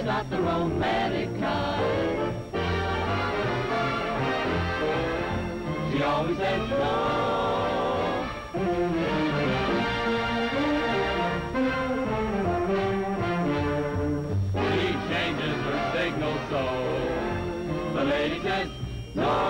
not the romantic kind. She always says no. He changes her signal so the lady says no.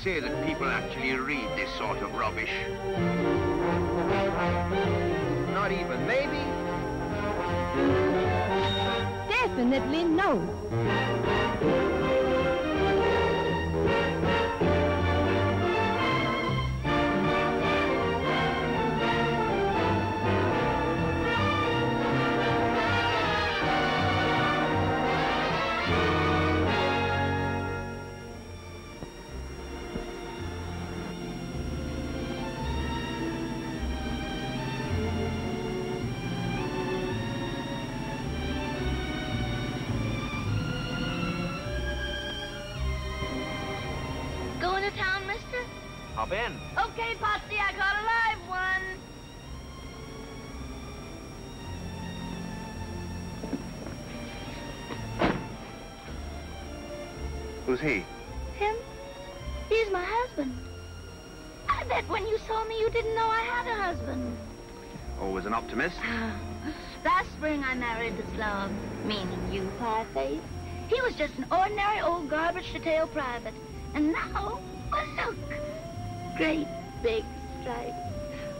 Say that people actually read this sort of rubbish. Not even, maybe? Definitely no. Hop in. Okay, Potsy, I caught a live one. Who's he? Him? He's my husband. I bet when you saw me, you didn't know I had a husband. Always an optimist. Last spring, I married the slum, meaning you, Pie-Face. He was just an ordinary old garbage-to-tail private. And now, well, look. Great big stripes,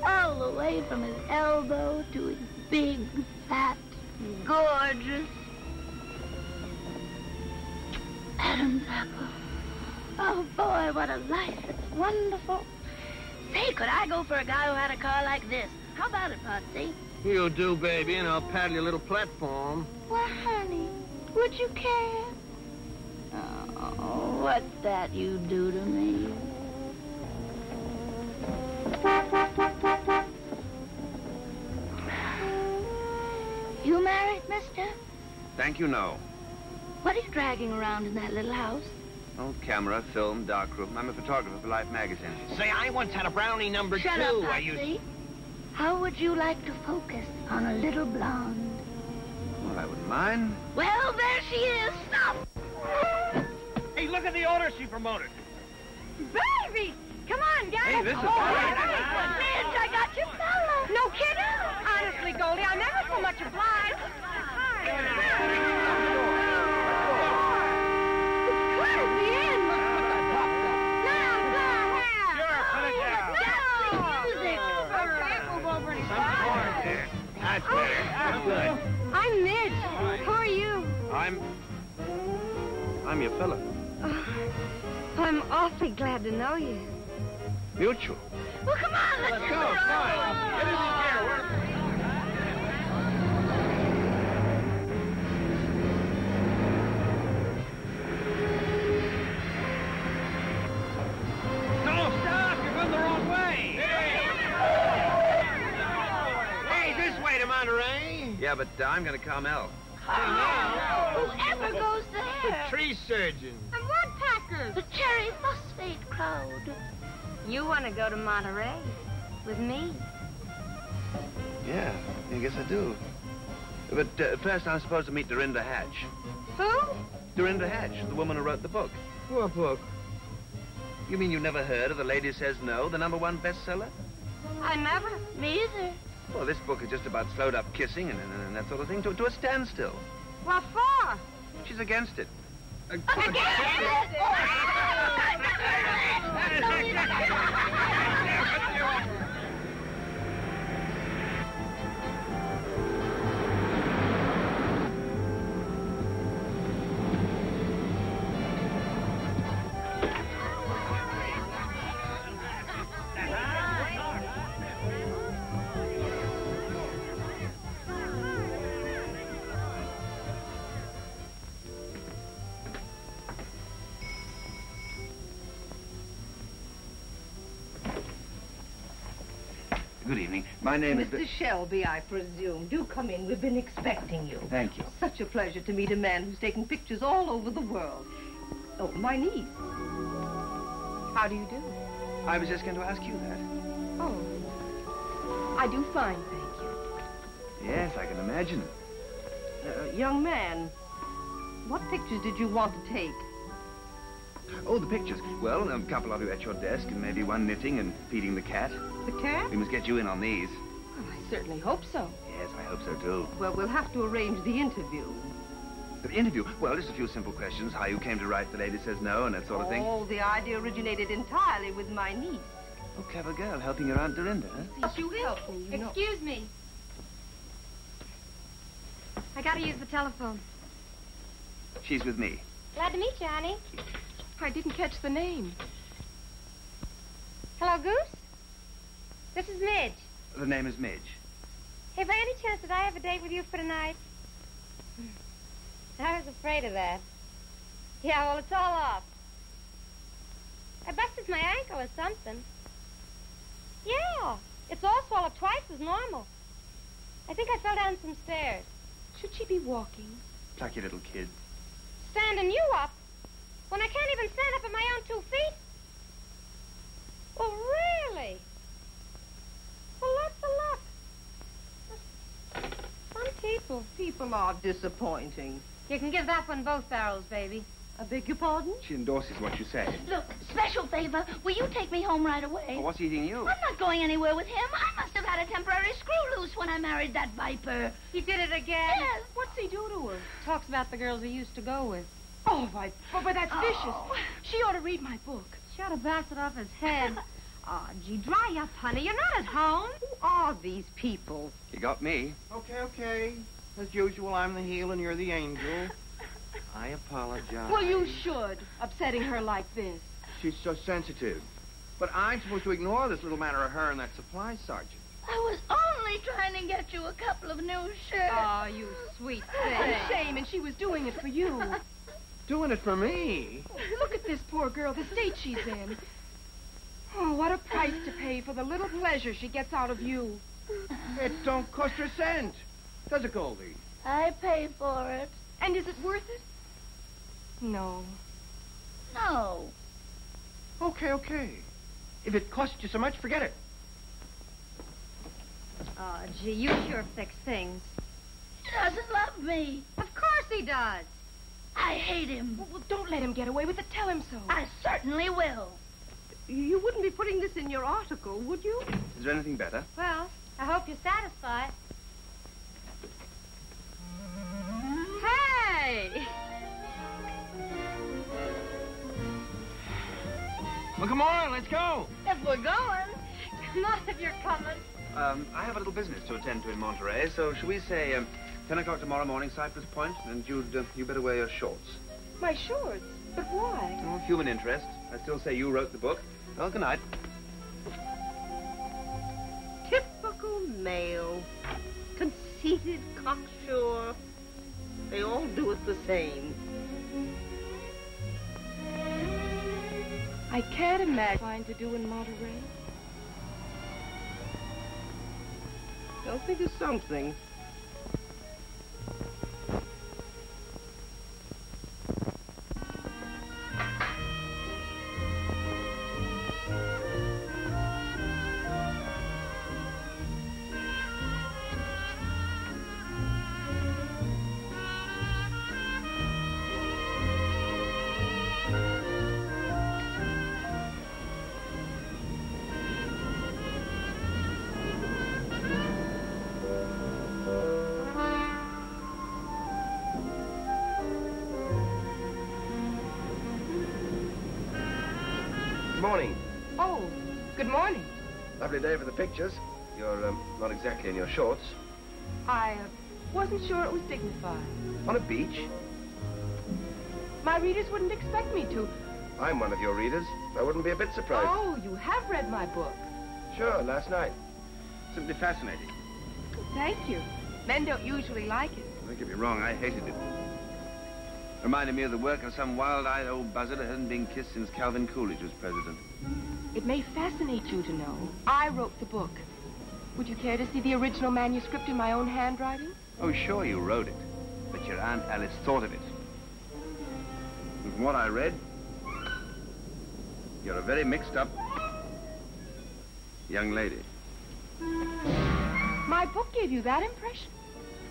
all the way from his elbow to his big, fat, gorgeous Adam's apple. Oh, boy, what a life. It's wonderful. Say, could I go for a guy who had a car like this? How about it, Potsy? You do, baby, and I'll paddle your little platform. Well, honey, would you care? Oh, what's that you do to me? You married, mister? Thank you, no. What are you dragging around in that little house? Oh, camera, film, darkroom. I'm a photographer for Life magazine. Say, I once had a brownie number Shut 2. up, Potsy. How would you like to focus on a little blonde? Well, I wouldn't mind. Well, there she is. Stop! Hey, look at the order she promoted. Baby! Come on, guys. Hey, this is Midge, I got your fella. No kidding. Honestly, Goldie, I'm never so much obliged. That's better. That's good. I'm Midge. Who are you? I'm your fella. Oh, I'm awfully glad to know you. Mutual. Well, come on, let's Go, come on. Get in the chair. No, stop. You're going the wrong way. Hey, this way to Monterey. Yeah, but I'm going to Carmel. Whoever goes The there? tree surgeon. And woodpeckers. The cherry phosphate crowd. You want to go to Monterey with me? Yeah, I guess I do. But first I'm supposed to meet Dorinda Hatch. Who? Dorinda Hatch, the woman who wrote the book. What book? You mean you never heard of The Lady Says No, the #1 bestseller? I never. Me either. Well, this book is just about slowed-up kissing and that sort of thing to a standstill. What for? She's against it. evening. My name is... Mr. Shelby, I presume. Do come in. We've been expecting you. Thank you. Such a pleasure to meet a man who's taken pictures all over the world. Oh, my niece. How do you do? I was just going to ask you that. Oh, I do fine, thank you. Yes, I can imagine. Young man, what pictures did you want to take? Oh, the pictures. Well, a couple of you at your desk, and maybe one knitting and feeding the cat. The cat? We must get you in on these. Well, I certainly hope so. Yes, I hope so, too. Well, we'll have to arrange the interview. The interview? Well, just a few simple questions. How you came to write The Lady Says No and that sort of thing. Oh, the idea originated entirely with my niece. Oh, clever girl, helping your Aunt Dorinda, huh? Please, you help me, you know. Excuse me. I gotta use the telephone. She's with me. Glad to meet you, honey. I didn't catch the name. Hello, Goose? This is Midge. The name is Midge. Hey, by any chance, did I have a date with you for tonight? I was afraid of that. Yeah, well, it's all off. I busted my ankle or something. Yeah, it's all swelled up twice as normal. I think I fell down some stairs. Should she be walking? Plucky little kid. Standing you up? When I can't even stand up on my own 2 feet? Well, really? Well, lots of luck. Some people. People are disappointing. You can give that one both barrels, baby. I beg your pardon? She endorses what you say. Look, special favor. Will you take me home right away? Oh, what's eating you? I'm not going anywhere with him. I must have had a temporary screw loose when I married that viper. He did it again? Yes. What's he do to her? Talks about the girls he used to go with. Oh, but that's Oh. vicious. She ought to read my book. She ought to blast it off his head. Oh, gee, dry up, honey. You're not at home. Who are these people? You got me. Okay. As usual, I'm the heel and you're the angel. I apologize. Well, you should, upsetting her like this. She's so sensitive. But I'm supposed to ignore this little matter of her and that supply sergeant. I was only trying to get you a couple of new shirts. Oh, you sweet What thing. a shame, and she was doing it for you. Doing it for me? Look at this poor girl, the state she's in. Oh, what a price to pay for the little pleasure she gets out of you. It don't cost her a cent. Does it, Goldie? I pay for it. And is it worth it? No. No. Okay. If it costs you so much, forget it. Oh, gee, you sure fix things. He doesn't love me. Of course he does. I hate him. Well, don't let him get away with it. Tell him so. I certainly will. You wouldn't be putting this in your article, would you? Is there anything better? Well, I hope you're satisfied. Hey! Well, come on, let's go. If we're going. Come on if you're coming. I have a little business to attend to in Monterey, so shall we say 10 o'clock tomorrow morning, Cypress Point, and you better wear your shorts. My shorts? But why? Oh, human interest. I still say you wrote the book. Well, good night. Typical male. Conceited, cocksure. They all do it the same. I can't imagine trying to do in Monterey. Don't think of something. Morning. Oh, good morning. Lovely day for the pictures. You're not exactly in your shorts. I wasn't sure it was dignified. On a beach. My readers wouldn't expect me to. I'm one of your readers. I wouldn't be a bit surprised. Oh, you have read my book. Sure, last night. Simply fascinating. Thank you. Men don't usually like it. Don't get me wrong, I hated it. Reminded me of the work of some wild-eyed old buzzard who hadn't been kissed since Calvin Coolidge was president. It may fascinate you to know I wrote the book. Would you care to see the original manuscript in my own handwriting? Oh, sure, you wrote it. But your Aunt Alice thought of it. And from what I read, you're a very mixed-up young lady. My book gave you that impression?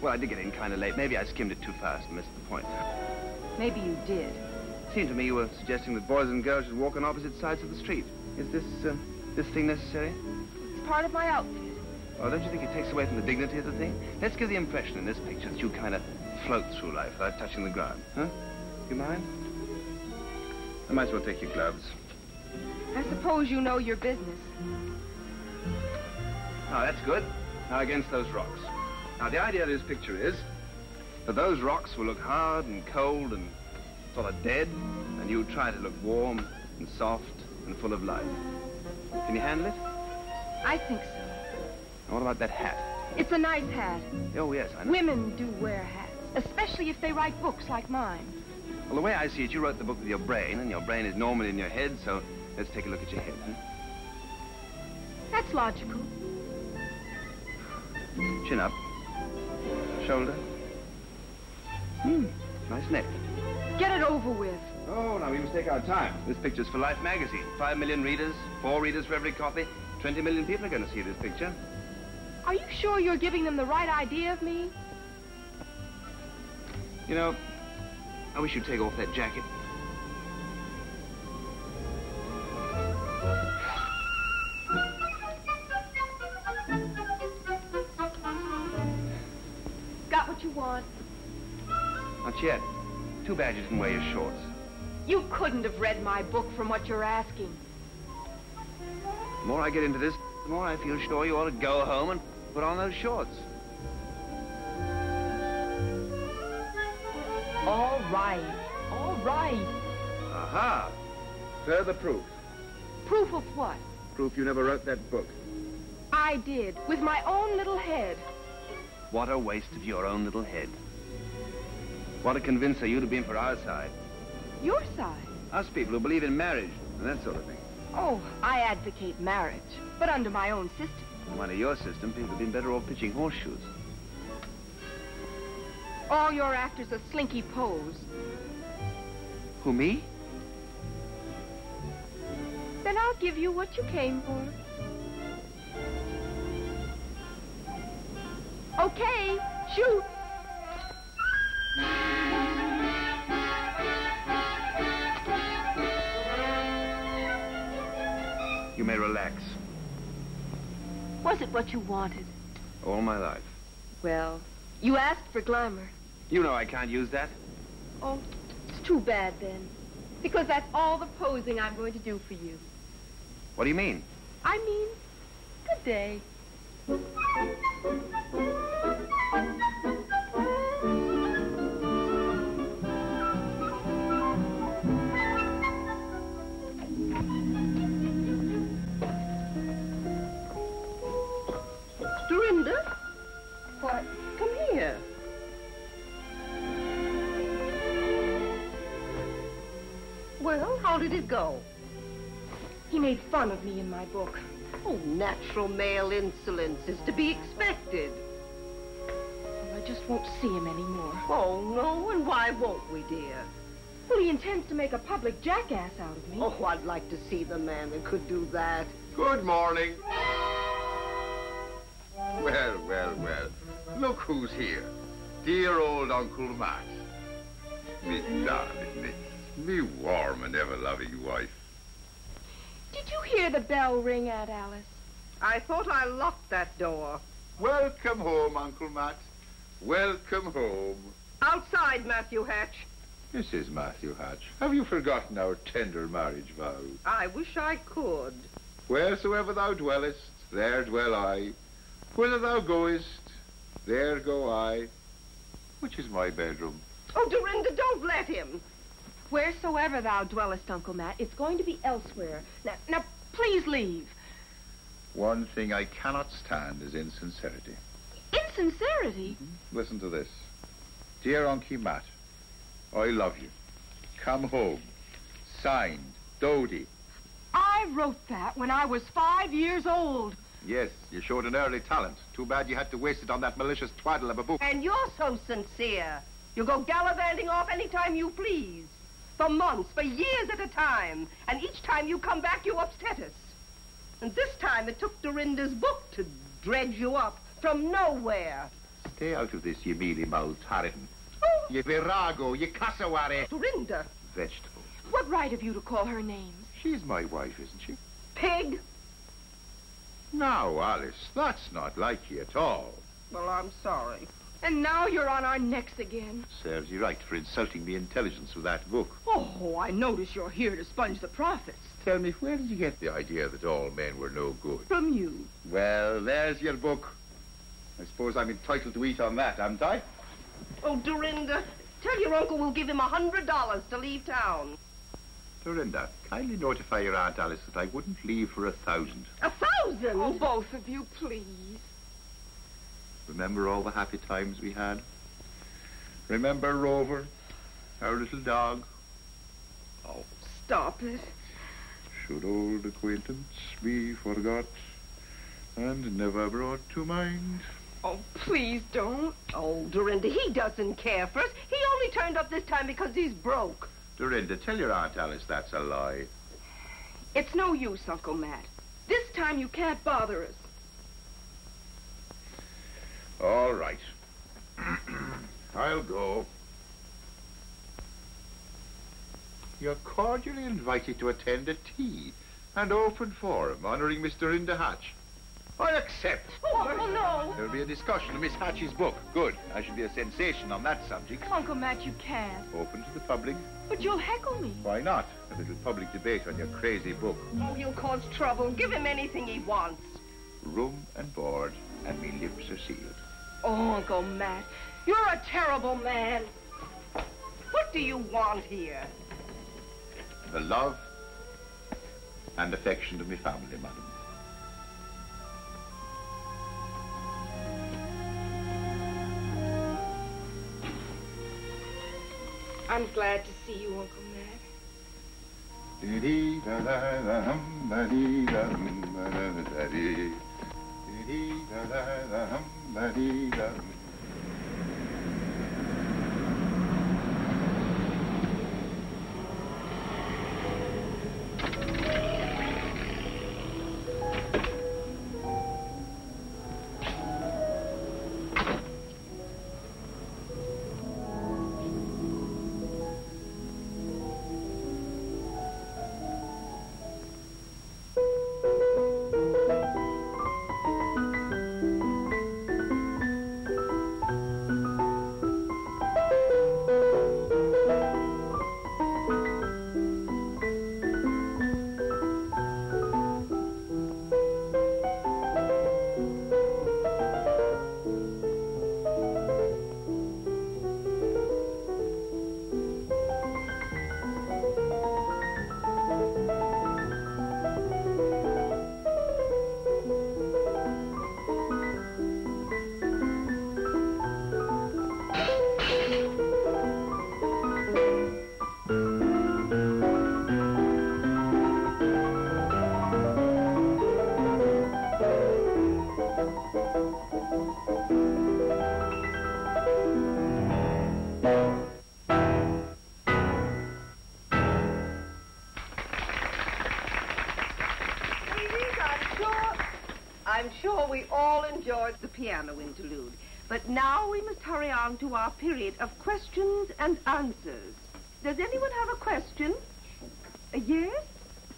Well, I did get in kind of late. Maybe I skimmed it too fast and missed the point. Maybe you did. It seemed to me you were suggesting that boys and girls should walk on opposite sides of the street. Is this thing necessary? It's part of my outfit. Oh, don't you think it takes away from the dignity of the thing? Let's give the impression in this picture that you kind of float through life without touching the ground, huh? You mind? I might as well take your gloves. I suppose you know your business. Oh, that's good. Now against those rocks. Now, the idea of this picture is that those rocks will look hard and cold and sort of dead, and you try to look warm and soft and full of life. Can you handle it? I think so. Now, what about that hat? It's a nice hat. Oh, yes, I know. Women do wear hats, especially if they write books like mine. Well, the way I see it, you wrote the book with your brain, and your brain is normally in your head, so let's take a look at your head, huh? That's logical. Chin up. Shoulder. Nice neck. Get it over with. Oh, now we must take our time. This picture's for Life magazine. 5 million readers, 4 readers for every copy. 20 million people are going to see this picture. Are you sure you're giving them the right idea of me? You know, I wish you'd take off that jacket. Got what you want? Not yet. Too bad you didn't wear your shorts. You couldn't have read my book from what you're asking. The more I get into this, the more I feel sure you ought to go home and put on those shorts. All right. All right. Aha! Further proof. Proof of what? Proof you never wrote that book. I did, with my own little head. What a waste of your own little head. What a convincer you'd have been for our side. Your side? Us people who believe in marriage and that sort of thing. Oh, I advocate marriage, but under my own system. Under your system, people have been better off pitching horseshoes. All your actors are slinky pose. Who, me? Then I'll give you what you came for. Okay, shoot. You may relax. Was it what you wanted? All my life. Well, you asked for glamour. You know I can't use that. Oh, it's too bad then. Because that's all the posing I'm going to do for you. What do you mean? I mean, good day. Dorinda? Why, come here. Well, how did it go? He made fun of me in my book. Oh, natural male insolence is to be expected. Well, I just won't see him anymore. Oh, no, and why won't we, dear? Well, he intends to make a public jackass out of me. Oh, I'd like to see the man that could do that. Good morning. Well, well, well. Look who's here. Dear old Uncle Matt. Me darling, me warm and ever-loving wife. Did you hear the bell ring, Aunt Alice? I thought I locked that door. Welcome home, Uncle Matt. Welcome home. Outside, Matthew Hatch. This is Matthew Hatch. Have you forgotten our tender marriage vow? I wish I could. Wheresoever thou dwellest, there dwell I. Whither thou goest, there go I. Which is my bedroom. Oh, Dorinda, don't let him. Wheresoever thou dwellest, Uncle Matt, it's going to be elsewhere. Now, please leave. One thing I cannot stand is insincerity. Insincerity? Listen to this. Dear Uncle Matt, I love you. Come home. Signed, Dodie. I wrote that when I was 5 years old. Yes, you showed an early talent. Too bad you had to waste it on that malicious twaddle of a book. And you're so sincere. You go gallivanting off any time you please. For months, for years at a time. And each time you come back, you upset us. And this time it took Dorinda's book to dredge you up from nowhere. Stay out of this, you mealy-mouthed harridan. Oh. You virago, you cassowary. Dorinda. Vegetable. What right have you to call her names? She's my wife, isn't she? Pig. Now, Alice, that's not like you at all. Well, I'm sorry. And now you're on our necks again. Serves you right for insulting the intelligence of that book. Oh, I notice you're here to sponge the profits. Tell me, where did you get the idea that all men were no good? From you. Well, there's your book. I suppose I'm entitled to eat on that, haven't I? Oh, Dorinda, tell your uncle we'll give him $100 to leave town. Dorinda, kindly notify your Aunt Alice that I wouldn't leave for 1,000. 1,000? Oh, both of you, please. Remember all the happy times we had? Remember Rover, our little dog? Oh, stop it. Should old acquaintance be forgot and never brought to mind? Oh, please don't. Oh, Dorinda, he doesn't care for us. He only turned up this time because he's broke. Dorinda, tell your Aunt Alice that's a lie. It's no use, Uncle Matt. This time you can't bother us. All right. I'll go. You're cordially invited to attend a tea and open forum honoring Miss Dorinda Hatch. I accept. Oh, no. There'll be a discussion of Miss Hatch's book. Good. I shall be a sensation on that subject. Uncle Matt, you can't. Open to the public. But you'll heckle me. Why not? A little public debate on your crazy book. Oh, he'll cause trouble. Give him anything he wants. Room and board, and me lips are sealed. Oh, Uncle Matt, you're a terrible man. What do you want here? The love and affection of me family, madam. I'm glad to see you, Uncle Matt. I'm sure we all enjoyed the piano interlude. But now we must hurry on to our period of questions and answers. Does anyone have a question? Yes?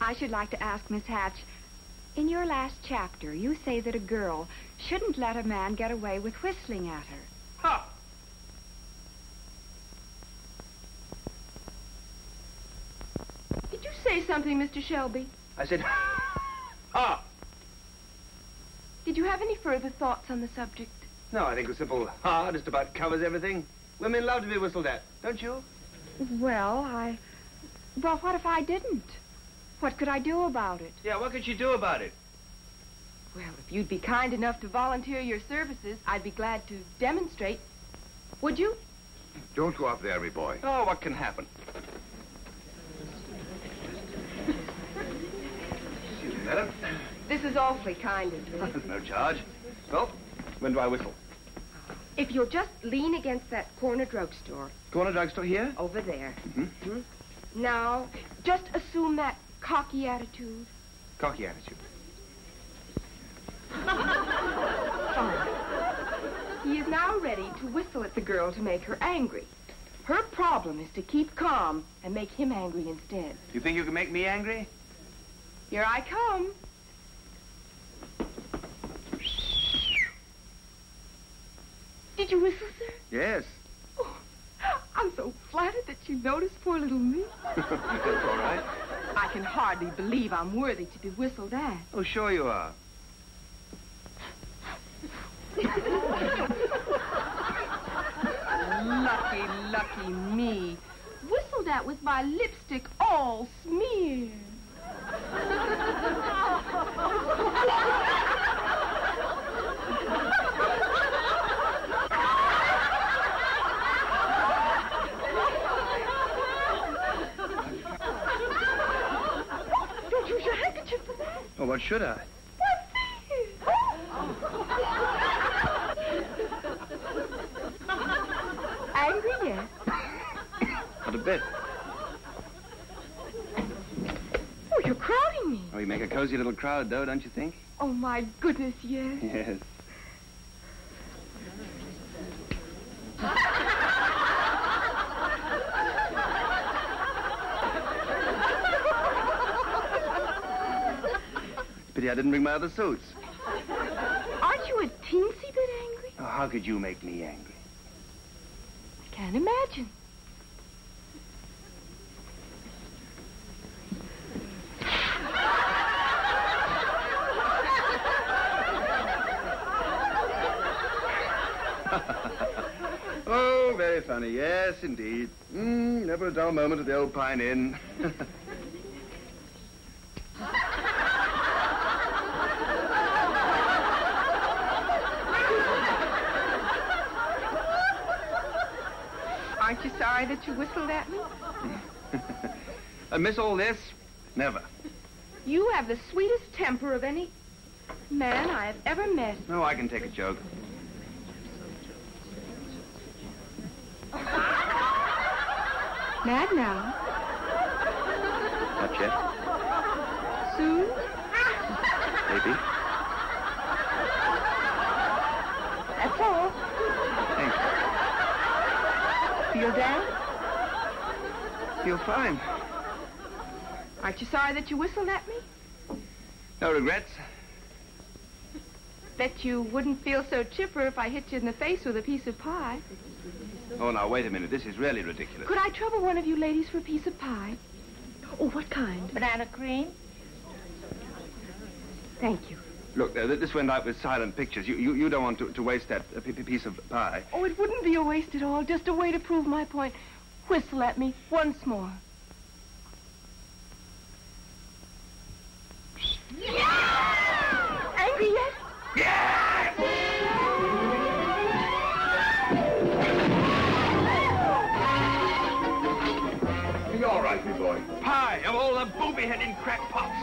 I should like to ask Miss Hatch, in your last chapter, you say that a girl shouldn't let a man get away with whistling at her. Ha! Did you say something, Mr. Shelby? I said, ha! Did you have any further thoughts on the subject? No, I think a simple ha just about covers everything. Women love to be whistled at, don't you? Well, what if I didn't? What could I do about it? Yeah, what could she do about it? Well, if you'd be kind enough to volunteer your services, I'd be glad to demonstrate. Would you? Don't go up there, me boy. Oh, what can happen? Excuse me, madam. This is awfully kind of you. There's no charge. Well, when do I whistle? If you'll just lean against that corner drugstore. Corner drugstore here? Over there. Mm-hmm. Now, just assume that cocky attitude. Cocky attitude. Fine. He is now ready to whistle at the girl to make her angry. Her problem is to keep calm and make him angry instead. You think you can make me angry? Here I come. Did you whistle, sir? Yes. Oh, I'm so flattered that you noticed poor little me. That's all right. I can hardly believe I'm worthy to be whistled at. Oh, sure you are. Lucky me. Whistled at with my lipstick all smeared. Don't use your handkerchief for that. Oh, what should I? What's this? Angry yet? Not a bit. Oh, you're crowding me. Oh, you make a cozy little crowd, though, don't you think? Oh, my goodness, yes. Yes. Pity I didn't bring my other suits. Aren't you a teensy bit angry? Oh, how could you make me angry? I can't imagine. Oh, very funny. Yes, indeed. Never a dull moment at the old Pine Inn. Aren't you sorry that you whistled at me? I miss all this? Never. You have the sweetest temper of any man I have ever met. No, I can take a joke. Mad now? Not yet. Soon? Maybe. That's all. Thanks. Feel down? Feel fine. Aren't you sorry that you whistled at me? No regrets. Bet you wouldn't feel so chipper if I hit you in the face with a piece of pie. Oh, now, wait a minute. This is really ridiculous. Could I trouble one of you ladies for a piece of pie? Oh, what kind? Banana cream? Thank you. Look, this went out with Silent Pictures. You don't want to waste that piece of pie. Oh, it wouldn't be a waste at all. Just a way to prove my point. Whistle at me once more. Angry yet? Be all right, me boy. Pie of all the booby-headed crackpots.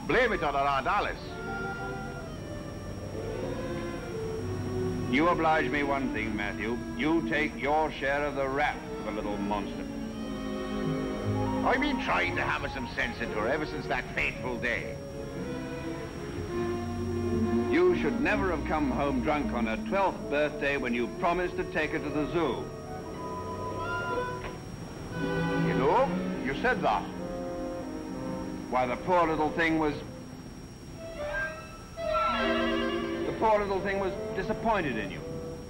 Blame it on our Aunt Alice. You oblige me one thing, Matthew. You take your share of the rap for the little monster. I've been trying to hammer some sense into her ever since that fateful day. You should never have come home drunk on her 12th birthday when you promised to take her to the zoo. You know, you said that. Why, the poor little thing was disappointed in you.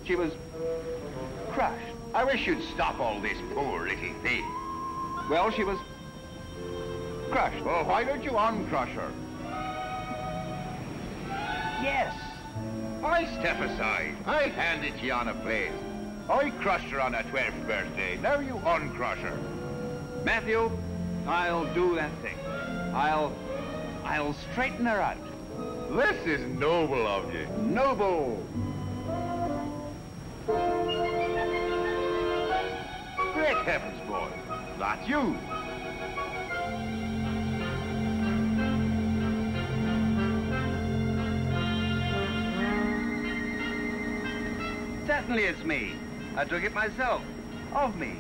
She was crushed. I wish you'd stop all this poor little thing. Well, she was crushed. Well, why don't you uncrush her? Yes. I step aside. I hand it to you on a plate. I crushed her on her 12th birthday. Now you uncrush her. Matthew, I'll do that thing. I'll straighten her out. This is noble of you. Noble. Great heavens, boy. That's you. Certainly it's me. I took it myself. Of me.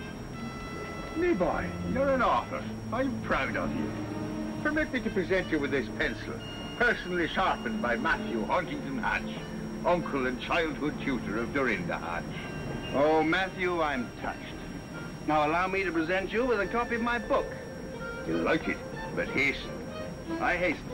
Me boy, you're an author. I'm proud of you. Permit me to present you with this pencil, personally sharpened by Matthew Huntington Hatch, uncle and childhood tutor of Dorinda Hatch. Oh, Matthew, I'm touched. Now allow me to present you with a copy of my book. You like it, but hasten. I hasten.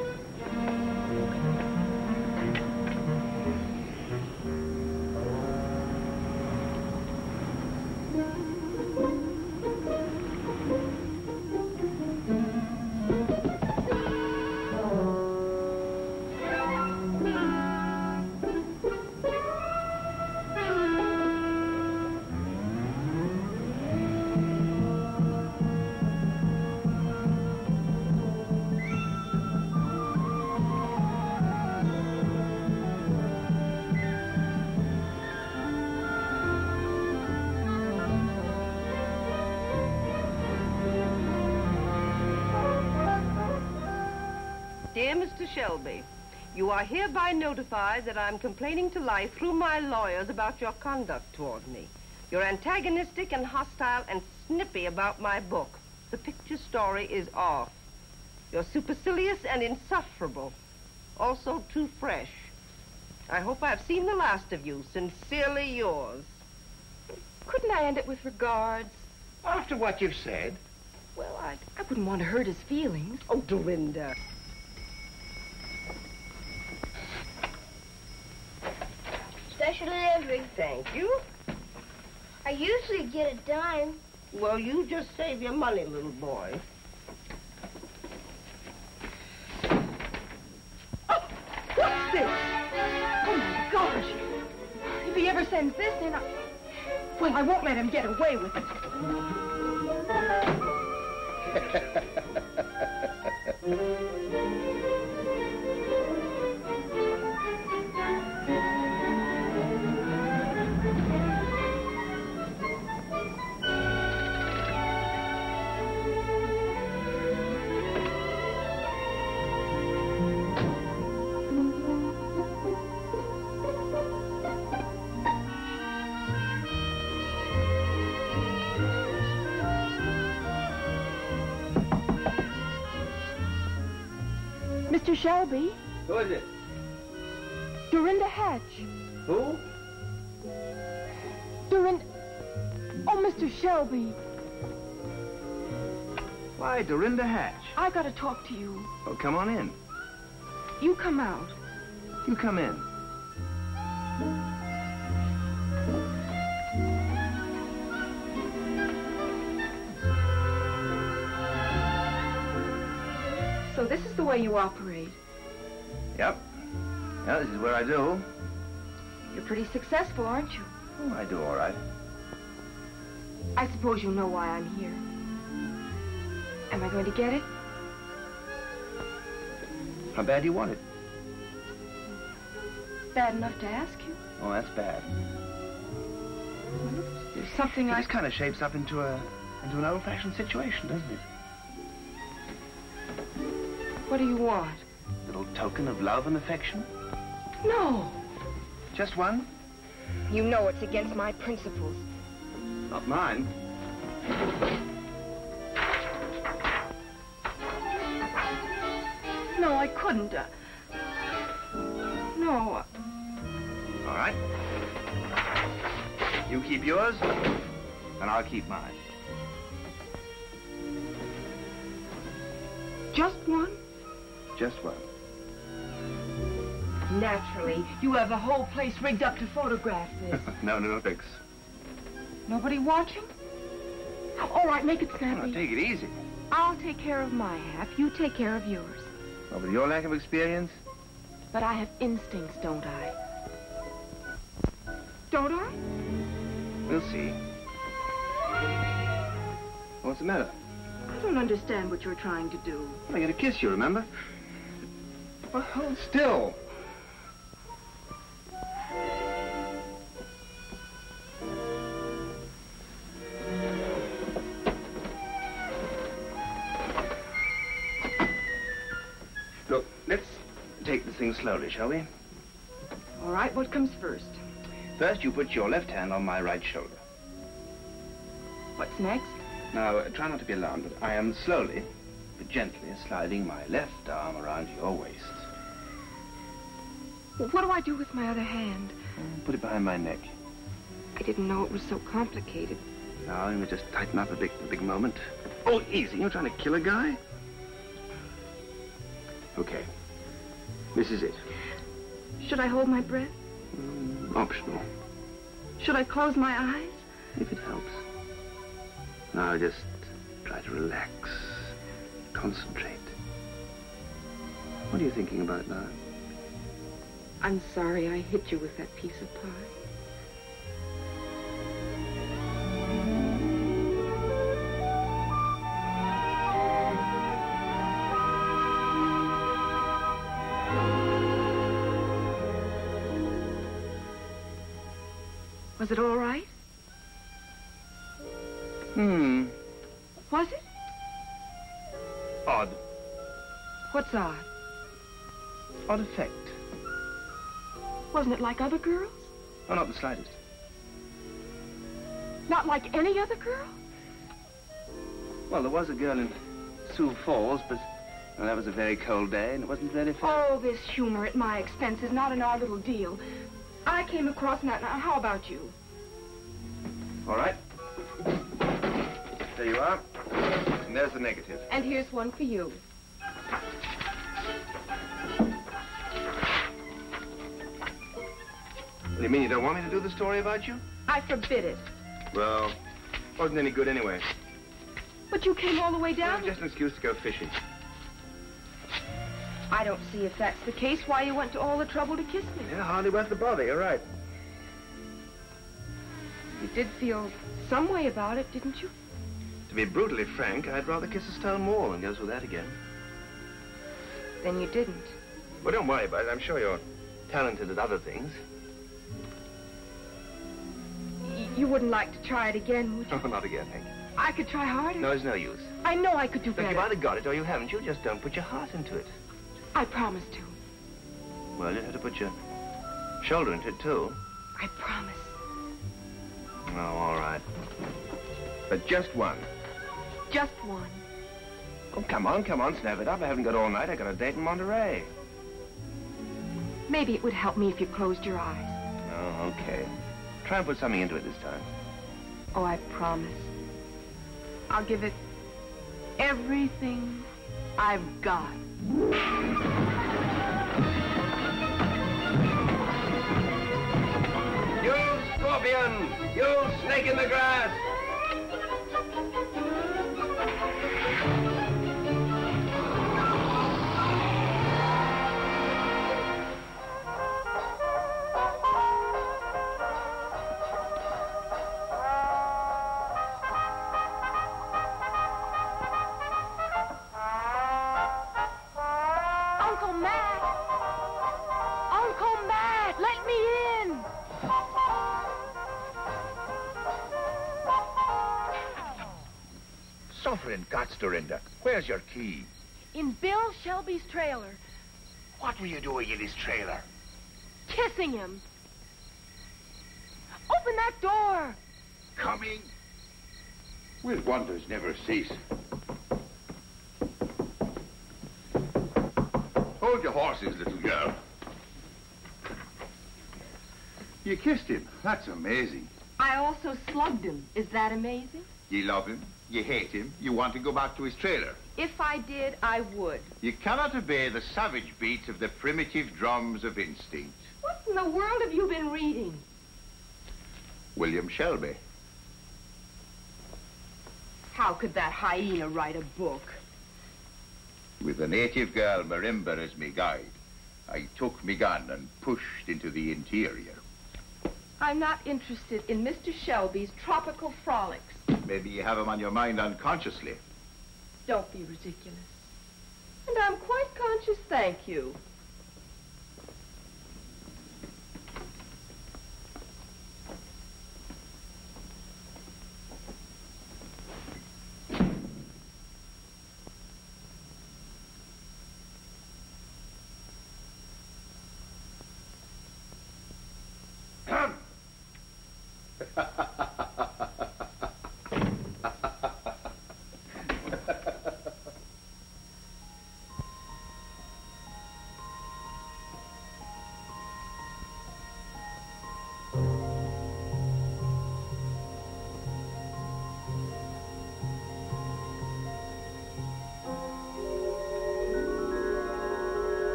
Dear Mr. Shelby, you are hereby notified that I'm complaining to life through my lawyers about your conduct toward me. You're antagonistic and hostile and snippy about my book. The picture story is off. You're supercilious and insufferable. Also too fresh. I hope I've seen the last of you. Sincerely yours. Couldn't I end it with regards? After what you've said. Well, I wouldn't want to hurt his feelings. Oh, Dorinda. Special delivery. Thank you. I usually get a dime. Well, you just save your money, little boy. Oh, what's this? Oh, my gosh. If he ever sends this in, well, I won't let him get away with it. Mr. Shelby? Who is it? Dorinda Hatch. Who? Dorinda... Oh, Mr. Shelby. Why, Dorinda Hatch. I gotta talk to you. Oh, come on in. You come out. You come in. So this is the way you operate. Yep. Yeah, this is where I do. You're pretty successful, aren't you? Oh, I do all right. I suppose you know why I'm here. Am I going to get it? How bad do you want it? Bad enough to ask you. Oh, that's bad. There's something This kind of shapes up into an old-fashioned situation, doesn't it? What do you want? A little token of love and affection? No. Just one? You know it's against my principles. Not mine. No, I couldn't. No. All right. You keep yours, and I'll keep mine. Just one? Just one. Naturally. You have the whole place rigged up to photograph this. No tricks. Nobody watching? All right, make it snappy. Take it easy. I'll take care of my half. You take care of yours. Well, with your lack of experience? But I have instincts, don't I? Don't I? We'll see. What's the matter? I don't understand what you're trying to do. I got to kiss you, remember? Well, hold still. Look, let's take this thing slowly, shall we? All right, what comes first? First, you put your left hand on my right shoulder. What's next? Now, try not to be alarmed, but I am slowly, but gently sliding my left arm around your waist. What do I do with my other hand? Put it behind my neck. I didn't know it was so complicated. Now, you just tighten up a big moment. Oh, easy. You're trying to kill a guy? Okay. This is it. Should I hold my breath? Optional. Should I close my eyes? If it helps. Now, just try to relax. Concentrate. What are you thinking about now? I'm sorry I hit you with that piece of pie. Was it all right? Was it? Odd. What's odd? Odd effect. Wasn't it like other girls? Oh, not the slightest. Not like any other girl? Well, there was a girl in Sioux Falls, but well, that was a very cold day, and it wasn't very fair. Oh, this humor at my expense is not in our little deal. I came across that. Now, how about you? All right. There you are. And there's the negative. And here's one for you. What do you mean, you don't want me to do the story about you? I forbid it. Well, wasn't any good anyway. But you came all the way down? Well, just an excuse to go fishing. I don't see if that's the case, why you went to all the trouble to kiss me. Yeah, hardly worth the bother, you're right. You did feel some way about it, didn't you? To be brutally frank, I'd rather kiss a stone wall than go through that again. Then you didn't. Well, don't worry about it. I'm sure you're talented at other things. You wouldn't like to try it again, would you? Oh, not again, thank you. I could try harder. No, there's no use. I know I could do better. Look, you've either got it or you haven't. You just don't put your heart into it. I promise to. Well, you have to put your shoulder into it, too. I promise. Oh, all right. But just one. Just one. Oh, come on, snap it up. I haven't got all night. I got a date in Monterey. Maybe it would help me if you closed your eyes. Oh, okay. Try and put something into it this time. Oh, I promise. I'll give it everything I've got. You scorpion! You snake in the grass! Uncle Matt! Uncle Matt, let me in! Suffering guts, Dorinda. Where's your key? In Bill Shelby's trailer. What were you doing in his trailer? Kissing him. Open that door! Coming? Will wonders never cease? Hold your horses, little girl. You kissed him. That's amazing. I also slugged him. Is that amazing? You love him. You hate him. You want to go back to his trailer. If I did, I would. You cannot obey the savage beats of the primitive drums of instinct. What in the world have you been reading? William Shelby. How How could that hyena write a book? With a native girl, Marimba, as me guide, I took me gun and pushed into the interior. I'm not interested in Mr. Shelby's tropical frolics. Maybe you have him on your mind unconsciously. Don't be ridiculous. And I'm quite conscious, thank you.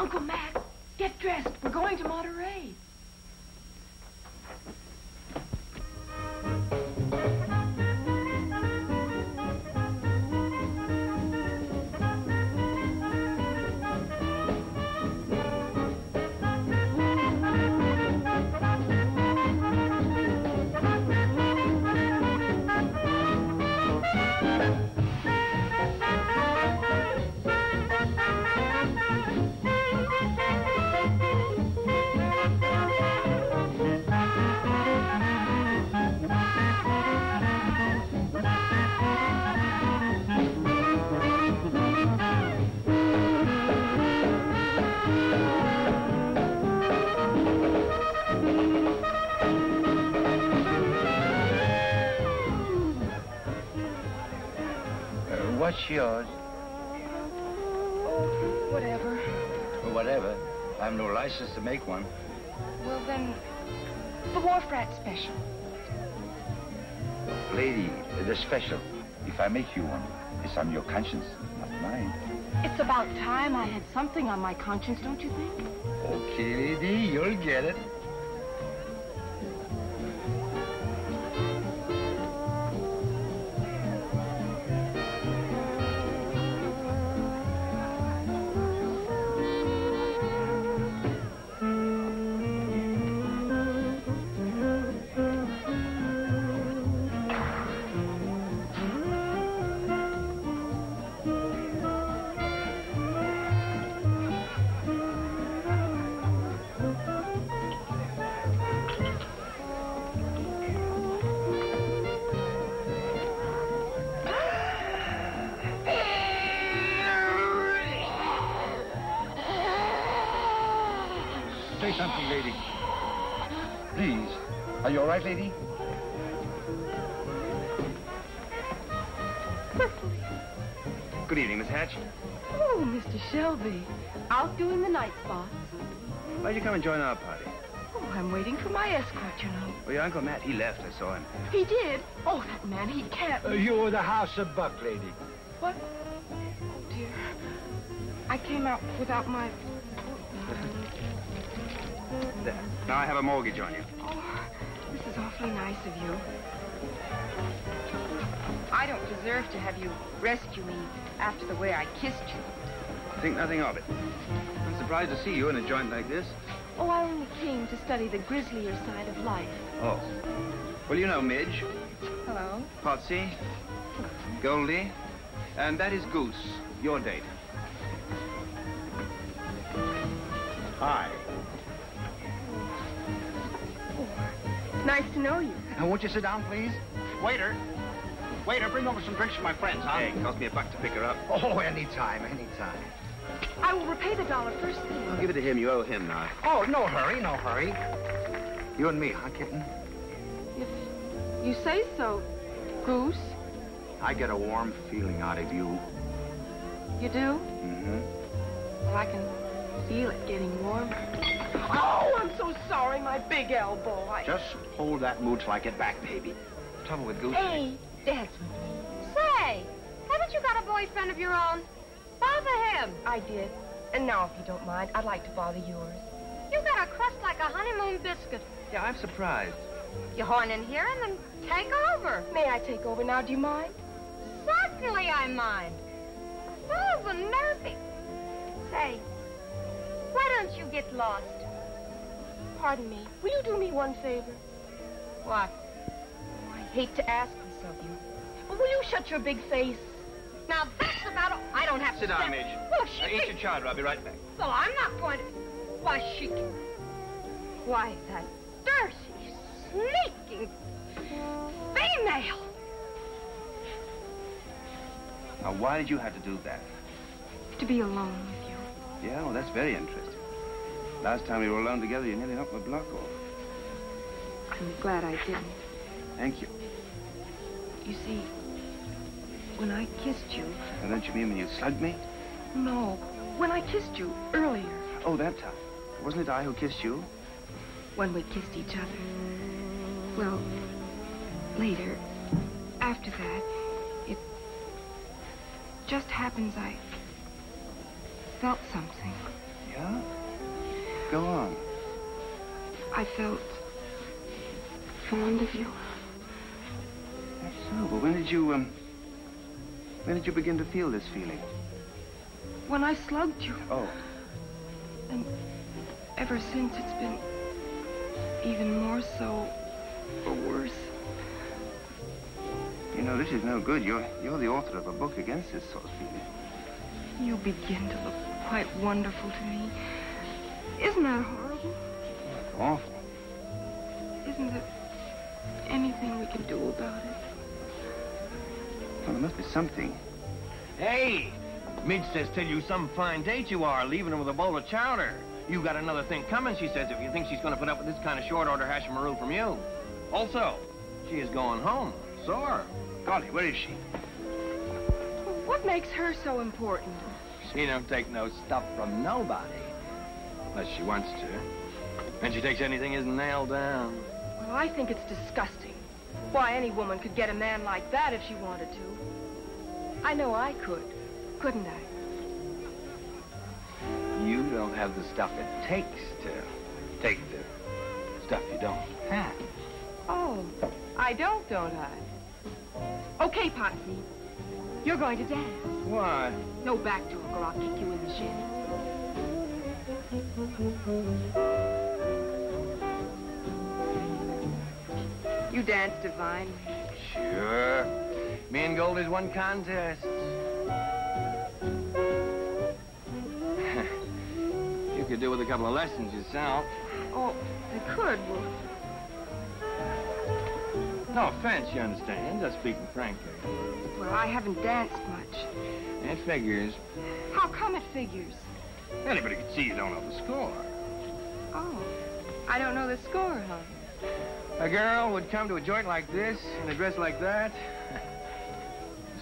Uncle Mac, get dressed. We're going to Monterey. What's yours? Whatever. Or whatever. I have no license to make one. Well, then, the Wharf Rat Special. Lady, the special. If I make you one, it's on your conscience, not mine. It's about time I had something on my conscience, don't you think? Okay, lady, you'll get it. Say something, lady. Please. Are you all right, lady? Good evening, Miss Hatch. Oh, Mr. Shelby. Out doing the night spots. Why'd you come and join our party? Oh, I'm waiting for my escort, you know. Well, your Uncle Matt, he left. I saw him. He did? Oh, that man, he can't... You're the House of Buck, lady. What? Oh, dear. I came out without my... There. Now I have a mortgage on you. Oh, this is awfully nice of you. I don't deserve to have you rescue me after the way I kissed you. Think nothing of it. I'm surprised to see you in a joint like this. Oh, I only came to study the grislier side of life. Oh. Well, you know Midge, Hello? Potsy, Goldie, and that is Goose, your date. Hi. Nice to know you. Now, won't you sit down, please? Waiter. Waiter, bring over some drinks for my friends, huh? Hey, it cost me $1 to pick her up. Oh, anytime, anytime. I will repay the $1 first thing. I'll give it to him. You owe him now. Oh, no hurry, no hurry. You and me, huh, kitten? If you say so, Goose. I get a warm feeling out of you. You do? Mm-hmm. Well, I can feel it getting warmer. Oh, I'm so sorry, my big elbow. Just hold that mood till I get back, baby. Trouble with Goose. Hey, That's say, haven't you got a boyfriend of your own? Bother him. I did. And now, if you don't mind, I'd like to bother yours. You got a crust like a honeymoon biscuit. Yeah, I'm surprised. You horn in here and then take over. May I take over now? Do you mind? Certainly I mind. Oh, the nervy. Say, why don't you get lost? Pardon me. Will you do me one favor? What? I hate to ask this of you. But will you shut your big face? Now, that's about all. I don't have Sit to down, step- Midge. Well, she Now, eat your chowder. I'll be right back. Well, I'm not going to... Why, she... Why, that dirty, sneaking female. Now, why did you have to do that? To be alone with you. Yeah, well, that's very interesting. Last time we were alone together, you nearly knocked my block off. I'm glad I didn't. Thank you. You see, when I kissed you... Now, don't you mean when you slugged me? No, when I kissed you earlier. Oh, that time. Wasn't it I who kissed you? When we kissed each other. Well, later, after that, it just happens I felt something. Yeah? Go on. I felt fond of you. That's so. But when did you begin to feel this feeling? When I slugged you. Oh. And ever since, it's been even more so, or worse. You know, this is no good. You're the author of a book against this sort of feeling. You begin to look quite wonderful to me. Isn't that horrible? That's awful. Isn't there anything we can do about it? Well, there must be something. Hey! Midge says tell you some fine date you are, leaving her with a bowl of chowder. You got another thing coming, she says, if you think she's going to put up with this kind of short-order hash-maroo from you. Also, she is going home. Sore. Golly, where is she? Oh, What makes her so important? She don't take no stuff from nobody. Unless she wants to. And she takes anything isn't nailed down. Well, I think it's disgusting. Why, any woman could get a man like that if she wanted to. I know I could, couldn't I? You don't have the stuff it takes to take the stuff you don't have. Oh, I don't I? Okay, Potsy. You're going to dance. Why? No backdoor, or I'll kick you in the shin. You dance divinely. Sure. Me and Goldie's won contests. You could do with a couple of lessons yourself. Oh, I could. Well, no offense, you understand. Just speaking frankly. well, I haven't danced much. It figures. How come it figures? Anybody can see you don't know the score. Oh, I don't know the score, huh? A girl would come to a joint like this in a dress like that.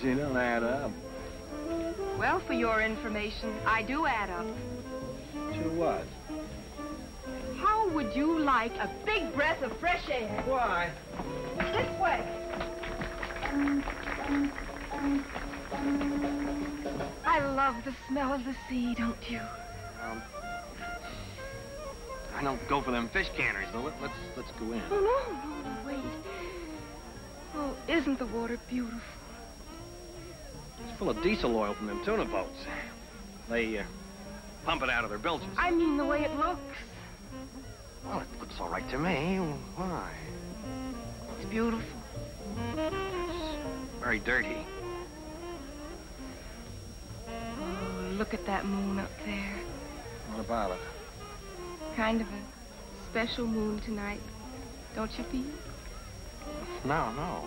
She don't add up. Well, for your information, I do add up. To what? How would you like a big breath of fresh air? Why? This way. I love the smell of the sea, don't you? I don't go for them fish canners, though. Let's go in. Oh, no, wait. Oh, isn't the water beautiful? It's full of diesel oil from them tuna boats. They pump it out of their bilges. I mean the way it looks. Well, it looks all right to me. Why? It's beautiful. It's very dirty. Oh, look at that moon up there. What about it? Kind of a special moon tonight, don't you feel? No.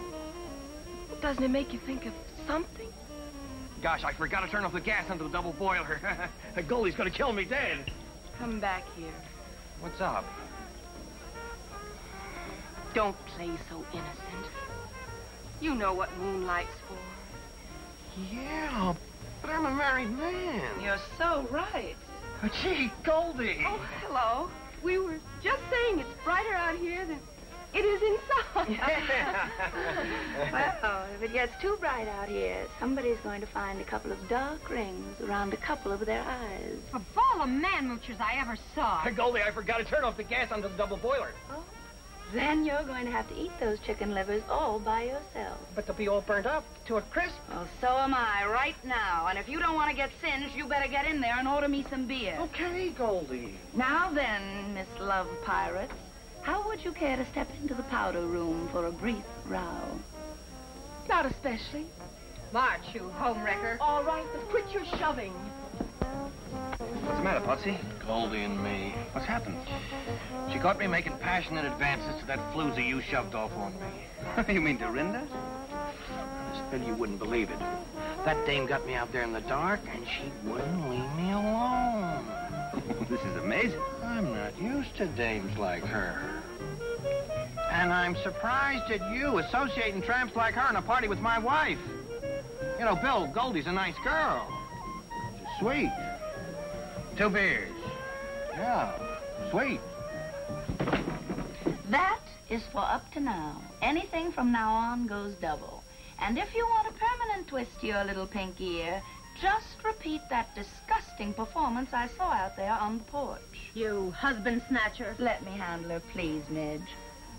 Doesn't it make you think of something? Gosh, I forgot to turn off the gas under the double boiler. Goldie's gonna kill me dead. Come back here. What's up? Don't play so innocent. You know what moonlight's for. Yeah, but I'm a married man. You're so right. Gee, Goldie. Oh, hello. We were just saying it's brighter out here than it is inside. Well, if it gets too bright out here, somebody's going to find a couple of dark rings around a couple of their eyes. Of all the man-moochers I ever saw. Goldie, I forgot to turn off the gas under the double boiler. Oh. Then you're going to have to eat those chicken livers all by yourself. But they'll be all burnt up to a crisp. Well, so am I right now. And if you don't want to get singed, you better get in there and order me some beer. Okay, Goldie. Now then, Miss Love Pirates, how would you care to step into the powder room for a brief row? Not especially. March, you homewrecker. All right, but quit your shoving. What's the matter, Potsy? Goldie and me. What's happened? She caught me making passionate advances to that floozy you shoved off on me. You mean Dorinda? Still, you wouldn't believe it. That dame got me out there in the dark, and she wouldn't leave me alone. This is amazing. I'm not used to dames like her. And I'm surprised at you associating tramps like her in a party with my wife. You know, Bill, Goldie's a nice girl. She's sweet. 2 beers. Yeah, sweet. That is for up to now. Anything from now on goes double. And if you want a permanent twist to your little pink ear, just repeat that disgusting performance I saw out there on the porch. You husband snatcher. Let me handle her, please, Midge.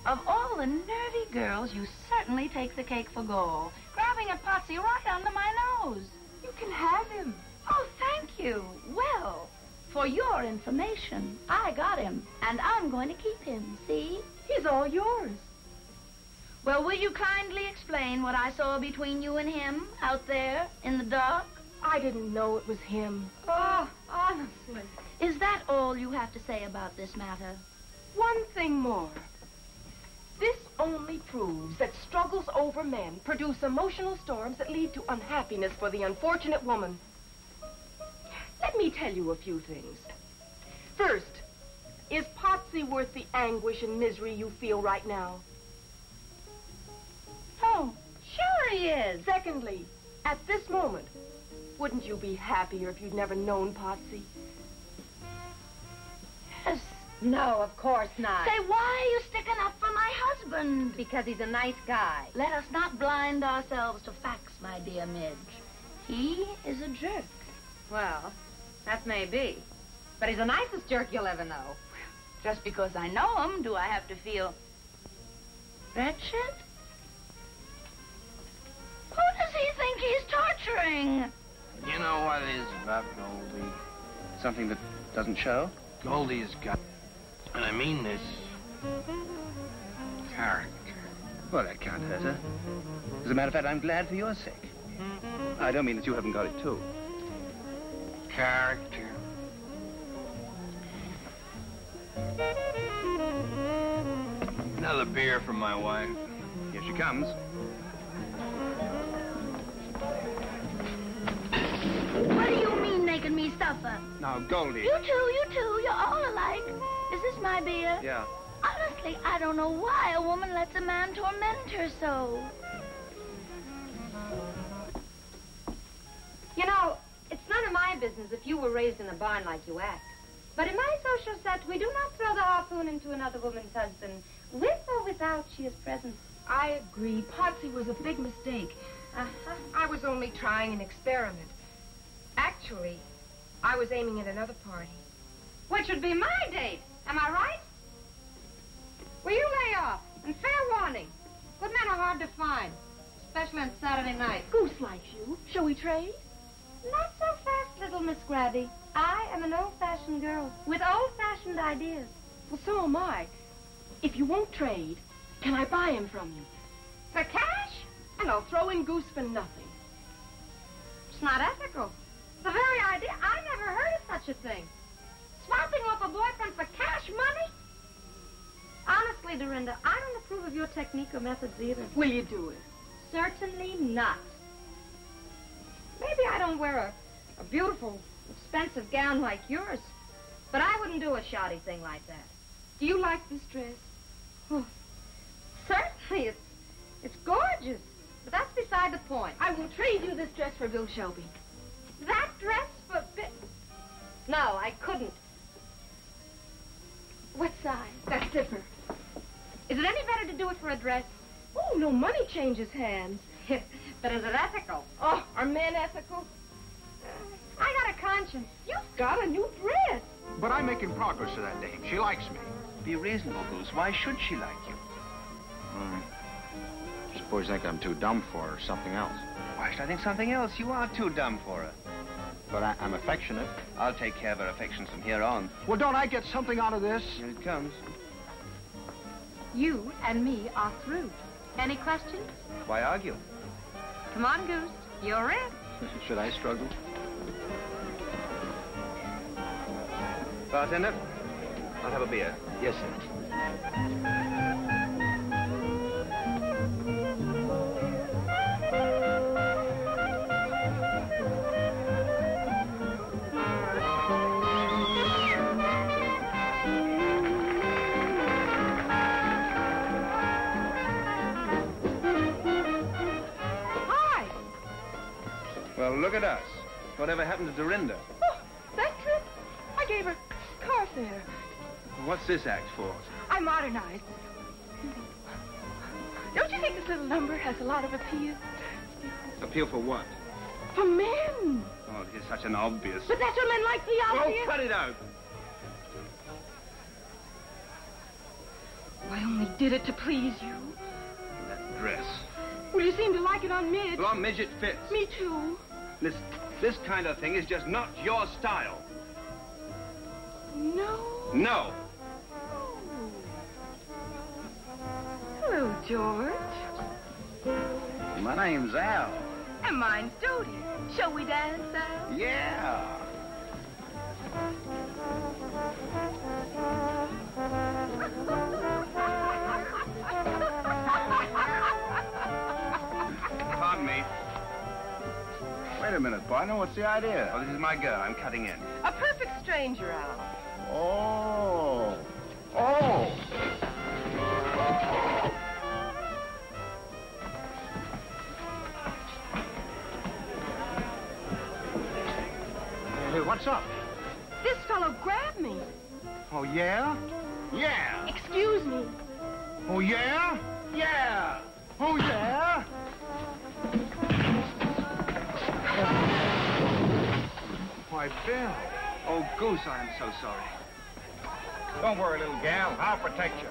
Of all the nervy girls, you certainly take the cake for gall, grabbing a Potsy right under my nose. You can have him. Oh, thank you. Well, for your information, I got him, and I'm going to keep him, see? He's all yours. Well, will you kindly explain what I saw between you and him out there in the dark? I didn't know it was him. Oh, honestly. Is that all you have to say about this matter? One thing more. This only proves that struggles over men produce emotional storms that lead to unhappiness for the unfortunate woman. Let me tell you a few things. First, is Potsy worth the anguish and misery you feel right now? Oh, sure he is. Secondly, At this moment, wouldn't you be happier if you'd never known Potsy? Yes. No, of course not. Say, why are you sticking up for my husband? Because he's a nice guy. Let us not blind ourselves to facts, my dear Midge. He is a jerk. Well, that may be. But he's the nicest jerk you'll ever know. Just because I know him, do I have to feel wretched? Who does he think he's torturing? You know what it is about Goldie? Something that doesn't show? Goldie's got, and I mean this, character. Well, that can't hurt her. As a matter of fact, I'm glad for your sake. I don't mean that you haven't got it, too. Character. Another beer for my wife. Here she comes. What do you mean making me suffer? Now, Goldie. You two, you're all alike. Is this my beer? Yeah. Honestly, I don't know why a woman lets a man torment her so. You know, it's none of my business if you were raised in a barn like you act. But in my social set, we do not throw the harpoon into another woman's husband, with or without she is present. I agree. Potsy was a big mistake. I was only trying an experiment. Actually, I was aiming at another party. Which would be my date. Am I right? Will you lay off? And fair warning. Good men are hard to find, especially on Saturday night. Goose likes you. Shall we trade? Not so fast, little Miss Grabby. I am an old-fashioned girl with old-fashioned ideas. Well, so am I. If you won't trade, can I buy him from you? For cash? And I'll throw in Goose for nothing. It's not ethical. The very idea, I never heard of such a thing. Swapping off a boyfriend for cash money? Honestly, Dorinda, I don't approve of your technique or methods either. Will you do it? Certainly not. Maybe I don't wear a beautiful, expensive gown like yours, but I wouldn't do a shoddy thing like that. Do you like this dress? Oh, certainly, it's gorgeous, but that's beside the point. I will trade you this dress for Bill Shelby. That dress for No, I couldn't. What size? That zipper. Is it any better to do it for a dress? Oh, no money changes hands. But is it ethical? Oh, are men ethical? I got a conscience. You've got a new dress. But I'm making progress to that dame. She likes me. Be reasonable, Goose. Why should she like you? Suppose you think I'm too dumb for her or something else. Why should I think something else? You are too dumb for her. But I'm affectionate. I'll take care of her affections from here on. Well, don't I get something out of this? Here it comes. You and me are through. Any questions? Why argue? Come on, Goose. You're in. Should I struggle? Bartender, I'll have a beer. Yes, sir. Well, look at us. Whatever happened to Dorinda? Oh, that trip? I gave her car fare. What's this act for? I modernized. Don't you think this little number has a lot of appeal? Appeal for what? For men. Oh, it is such an obvious... But that's what men like the obvious. Oh, cut it out. I only did it to please you. That dress. Well, you seem to like it on Midge. Well, on Midge it fits. Me too. This kind of thing is just not your style. No. No. Hello, George. My name's Al. And mine's Dodie. Shall we dance, Al? Yeah. Pardon me. Wait a minute, partner. What's the idea? Oh, this is my girl. I'm cutting in. A perfect stranger, Al. Oh. Oh. What's up? This fellow grabbed me. Oh, yeah? Yeah. Excuse me. Oh, yeah? Yeah. Oh, yeah? Why, Bill. Oh, Goose, I am so sorry. Don't worry, little gal. I'll protect you.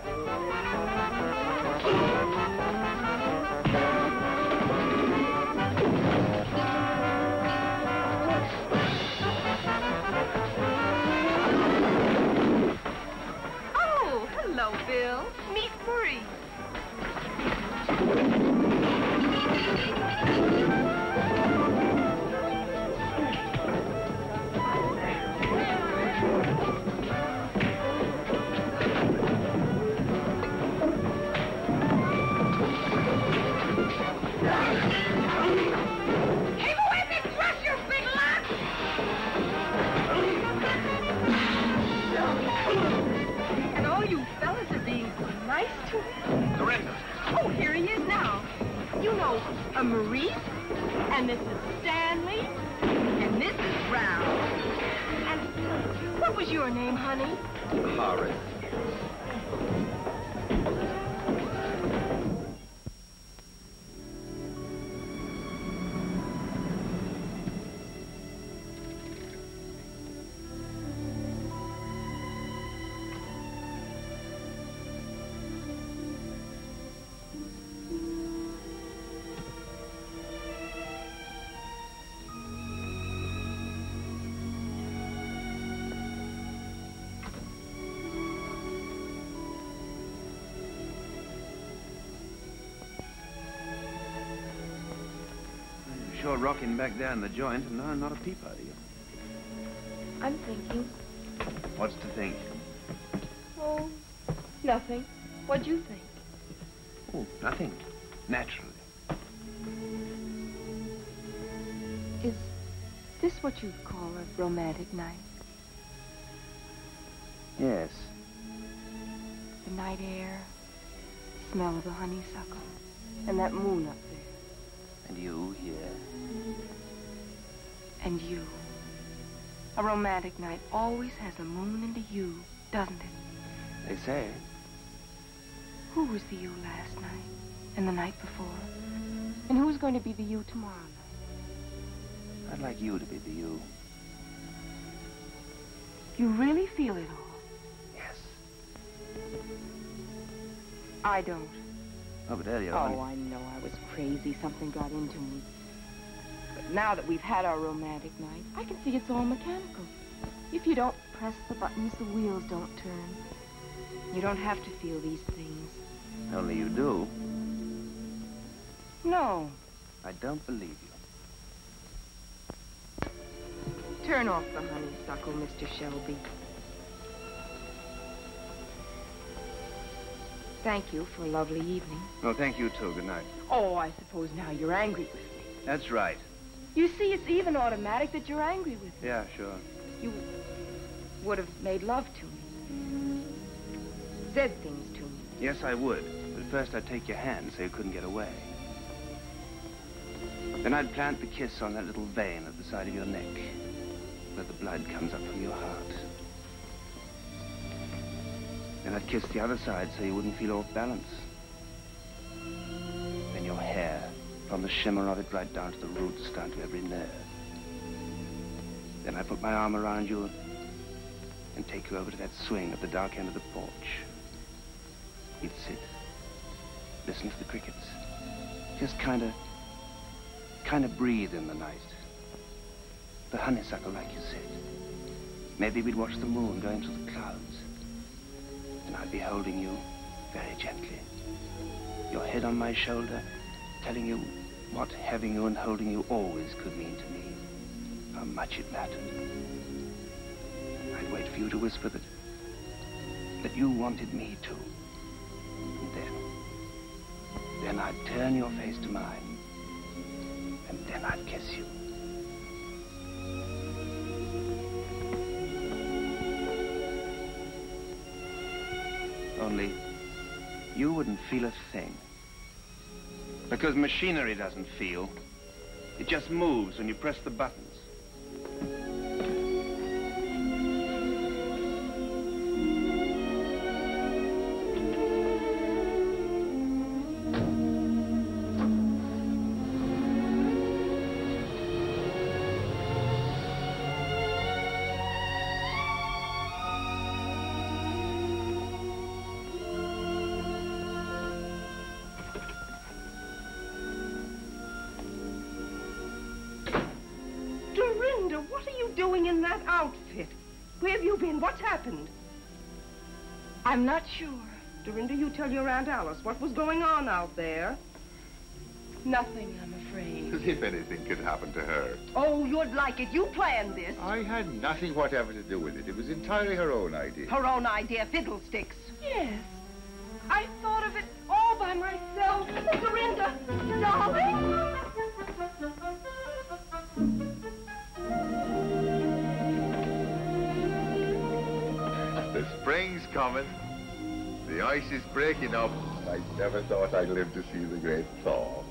Oh, hello, Bill. Meet Marie. And all you fellas are being so nice to him. Dorinda. Oh, here he is now. You know, Maurice, and this is Stanley, and this is Brown. And what was your name, honey? Horace. Sure rocking back there in the joint, and no, not a peep out of you. I'm thinking. What's to think? Oh, nothing. What'd you think? Oh, nothing. Naturally. Is this what you'd call a romantic night? Yes. The night air, smell of the honeysuckle, and that moon up there. And you here. And you. A romantic night always has a moon and a you, doesn't it? They say. Who was the you last night? And the night before? And who's going to be the you tomorrow night? I'd like you to be the you. You really feel it all? Yes. I don't. Oh, but Elliot... Oh, I know I was crazy. Something got into me. But now that we've had our romantic night, I can see it's all mechanical. If you don't press the buttons, the wheels don't turn. You don't have to feel these things. Only you do. No. I don't believe you. Turn off the honeysuckle, Mr. Shelby. Thank you for a lovely evening. Oh, thank you, too. Good night. Oh, I suppose now you're angry with me. That's right. You see, it's even automatic that you're angry with me. Yeah, sure. You would have made love to me. Said things to me. Yes, I would. But first I'd take your hand so you couldn't get away. Then I'd plant the kiss on that little vein at the side of your neck, where the blood comes up from your heart. Then I'd kiss the other side so you wouldn't feel off balance. Then your hair, from the shimmer of it right down to the roots, down to every nerve. Then I'd put my arm around you and take you over to that swing at the dark end of the porch. You'd sit, listen to the crickets, just kind of breathe in the night. The honeysuckle, like you said. Maybe we'd watch the moon going through the clouds. And I'd be holding you very gently. Your head on my shoulder, telling you what having you and holding you always could mean to me. How much it mattered. I'd wait for you to whisper that you wanted me to. And then I'd turn your face to mine. And then I'd kiss you. Only, you wouldn't feel a thing. Because machinery doesn't feel. It just moves when you press the buttons. doing in that outfit? Where have you been? What's happened? I'm not sure. Dorinda, you tell your Aunt Alice what was going on out there. Nothing, I'm afraid. As if anything could happen to her. Oh, you'd like it. You planned this. I had nothing whatever to do with it. It was entirely her own idea. Her own idea, fiddlesticks. Yes. I thought of it all by myself. Dorinda, darling. The spring's coming. The ice is breaking up. I never thought I'd live to see the great thaw.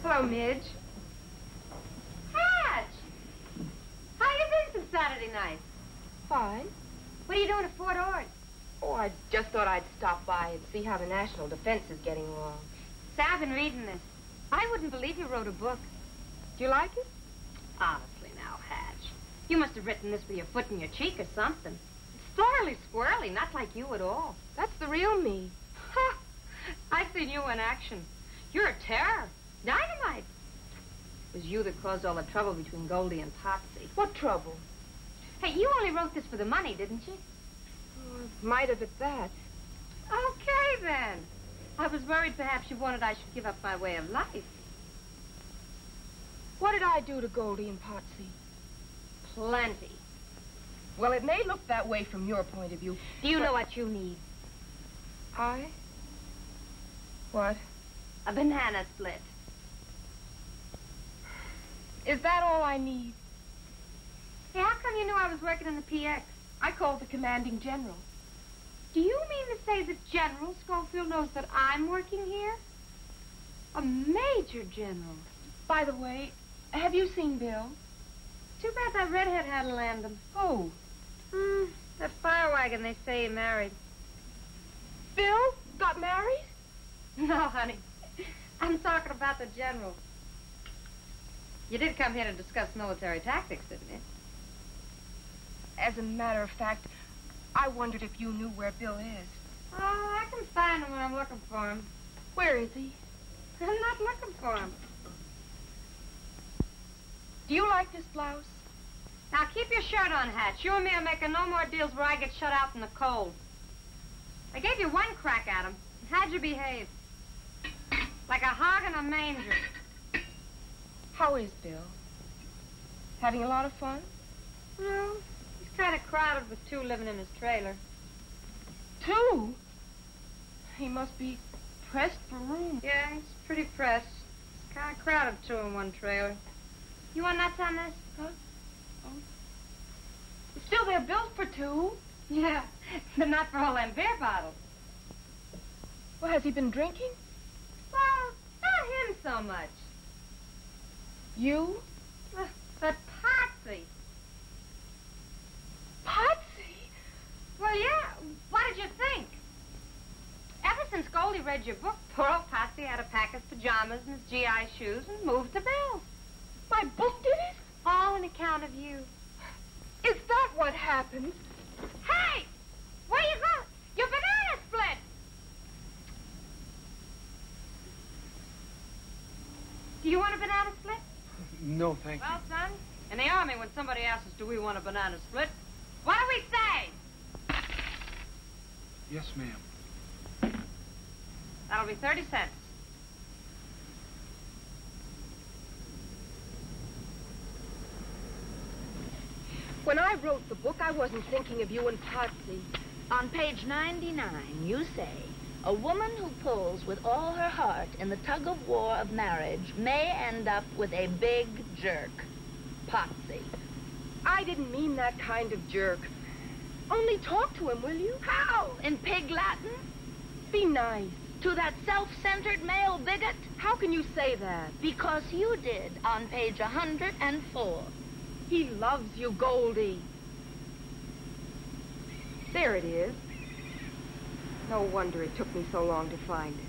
Hello, Midge. Hatch! How you been since Saturday night? Fine. What are you doing at Fort Ord? Oh, I just thought I'd stop by and see how the national defense is getting along. Say, I've been reading this. I wouldn't believe you wrote a book. Do you like it? Honestly now, Hatch. You must have written this with your foot in your cheek or something. It's thoroughly squirrely, not like you at all. That's the real me. Ha! I've seen you in action. You're a terror. Dynamite. It was you that caused all the trouble between Goldie and Potsy. What trouble? Hey, you only wrote this for the money, didn't you? Oh, might have at that. Okay, then. I was worried perhaps you wanted I should give up my way of life. What did I do to Goldie and Potsy? Plenty. Well, it may look that way from your point of view. Do you know what you need? I? What? A banana split. Is that all I need? Hey, how come you knew I was working in the PX? I called the commanding general. Do you mean to say that General Schofield knows that I'm working here? A major general. By the way, have you seen Bill? Too bad that redhead had to land him. Who? That fire wagon they say he married. Bill got married? No, honey. I'm talking about the general. You did come here to discuss military tactics, didn't you? As a matter of fact, I wondered if you knew where Bill is. Oh, I can find him when I'm looking for him. Where is he? I'm not looking for him. Do you like this blouse? Now, keep your shirt on, Hatch. You and me are making no more deals where I get shut out in the cold. I gave you one crack at him. How'd you behave? Like a hog in a manger. How is Bill? Having a lot of fun? No, he's kind of crowded with two living in his trailer. Two? He must be pressed for room. Yeah, he's pretty pressed. It's kind of crowded, two in one trailer. You want nuts on this? Huh? Oh. Still, they're built for two. Yeah, but not for all them beer bottles. Well, has he been drinking? Well, not him so much. You? But Potsy. Potsy? Well, yeah. What did you think? Ever since Goldie read your book, poor old Potsy had to pack his pajamas and his GI shoes and move to Bill. My book did it? All on account of you. Is that what happened? Hey! Where you going? Your banana split! Do you want a banana split? No, thank you. Well, son, in the Army, when somebody asks us, do we want a banana split, what do we say? Yes, ma'am. That'll be 30 cents. When I wrote the book, I wasn't thinking of you and Potsy. On page 99, you say, a woman who pulls with all her heart in the tug-of-war of marriage may end up with a big jerk. Potsy. I didn't mean that kind of jerk. Only talk to him, will you? How? In pig Latin? Be nice. To that self-centered male bigot? How can you say that? Because you did on page 104. He loves you, Goldie. There it is. No wonder it took me so long to find it.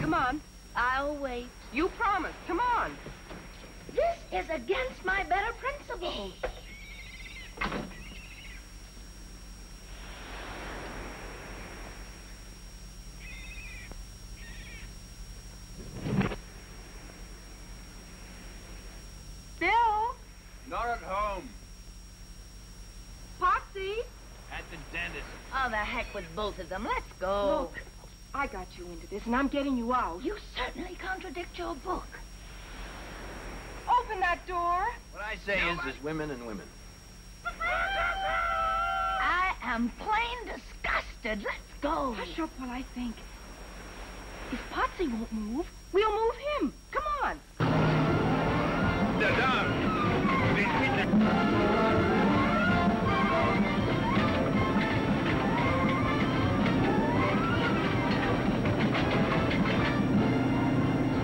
Come on. I'll wait. You promised. Come on. This is against my better principles. Bill? Not at home. Potsy? At the dentist. Oh, the heck with both of them. Let's go. Look, I got you into this, and I'm getting you out. You certainly contradict your book. Open that door. What I say is there's women and women. I am plain disgusted. Let's go. Hush up while I think. If Potsy won't move, we'll move him. Come on. They're down.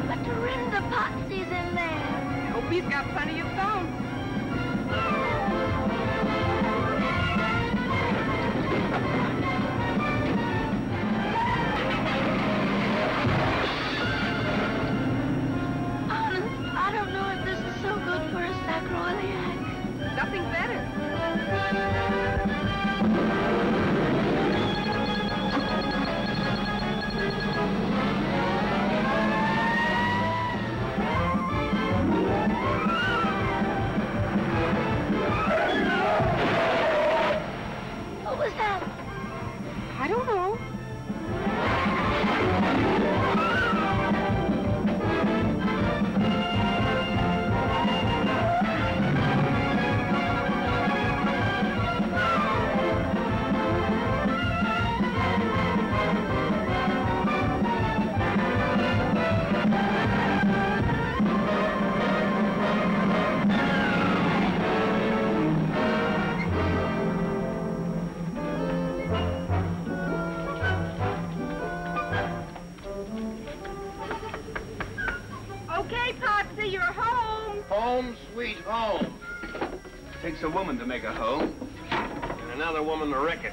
But Dorinda Potsy's in there. Hope he's got plenty of phone. Honest, I don't know if this is so good for a sacroiliac. Nothing better. What was that? I don't know. Okay, Potsy, you're home. Home, sweet home. Takes a woman to make a home. And another woman to wreck it.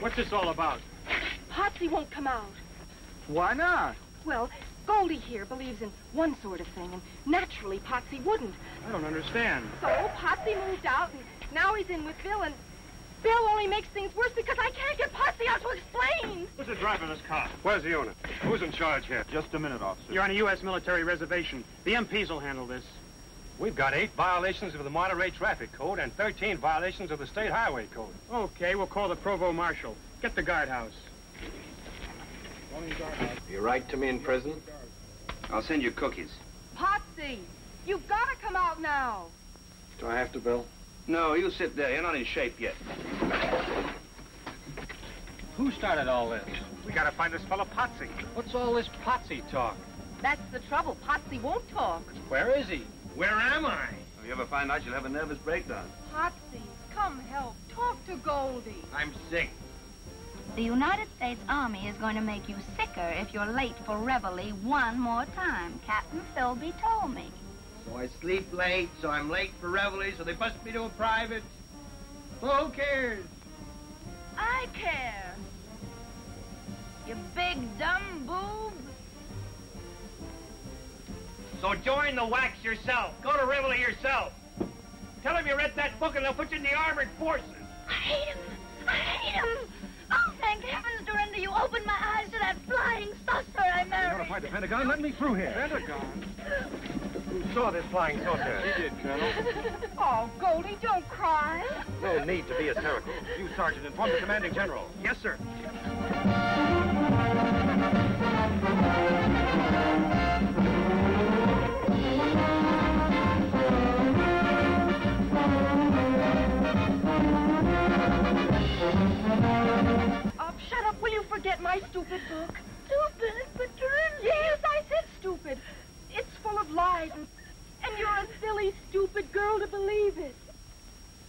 What's this all about? Potsy won't come out. Why not? Well, Goldie here believes in one sort of thing, and naturally Potsy wouldn't. I don't understand. So Potsy moved out, and now he's in with Bill, and Bill only makes things worse because I can't get Potsy out to explain. Who's the driver of this car? Where's the owner? Who's in charge here? Just a minute, officer. You're on a U.S. military reservation. The MPs will handle this. We've got 8 violations of the Monterey Traffic Code and 13 violations of the State Highway Code. Okay, we'll call the provost marshal. Get the guardhouse. You write to me in prison? I'll send you cookies. Potsy, you've got to come out now. Do I have to, Bill? No, you sit there. You're not in shape yet. Who started all this? We gotta find this fellow Potsy. What's all this Potsy talk? That's the trouble. Potsy won't talk. Where is he? Where am I? If you ever find out, you'll have a nervous breakdown. Potsy, come help. Talk to Goldie. I'm sick. The United States Army is going to make you sicker if you're late for reveille one more time. Captain Philby told me. So I sleep late, so I'm late for reveille, so they bust me to a private. Who cares? I care. You big dumb boob. So join the wax yourself. Go to reveille yourself. Tell him you read that book and they'll put you in the armored forces. I hate him. I hate him. Oh, thank heavens, Dorinda, you opened my eyes to that flying saucer I married. Notify the Pentagon. Let me through here. Pentagon? Who saw this flying saucer? He did, Colonel. Oh, Goldie, don't cry. No need to be hysterical. You, Sergeant, inform the commanding general. Yes, sir.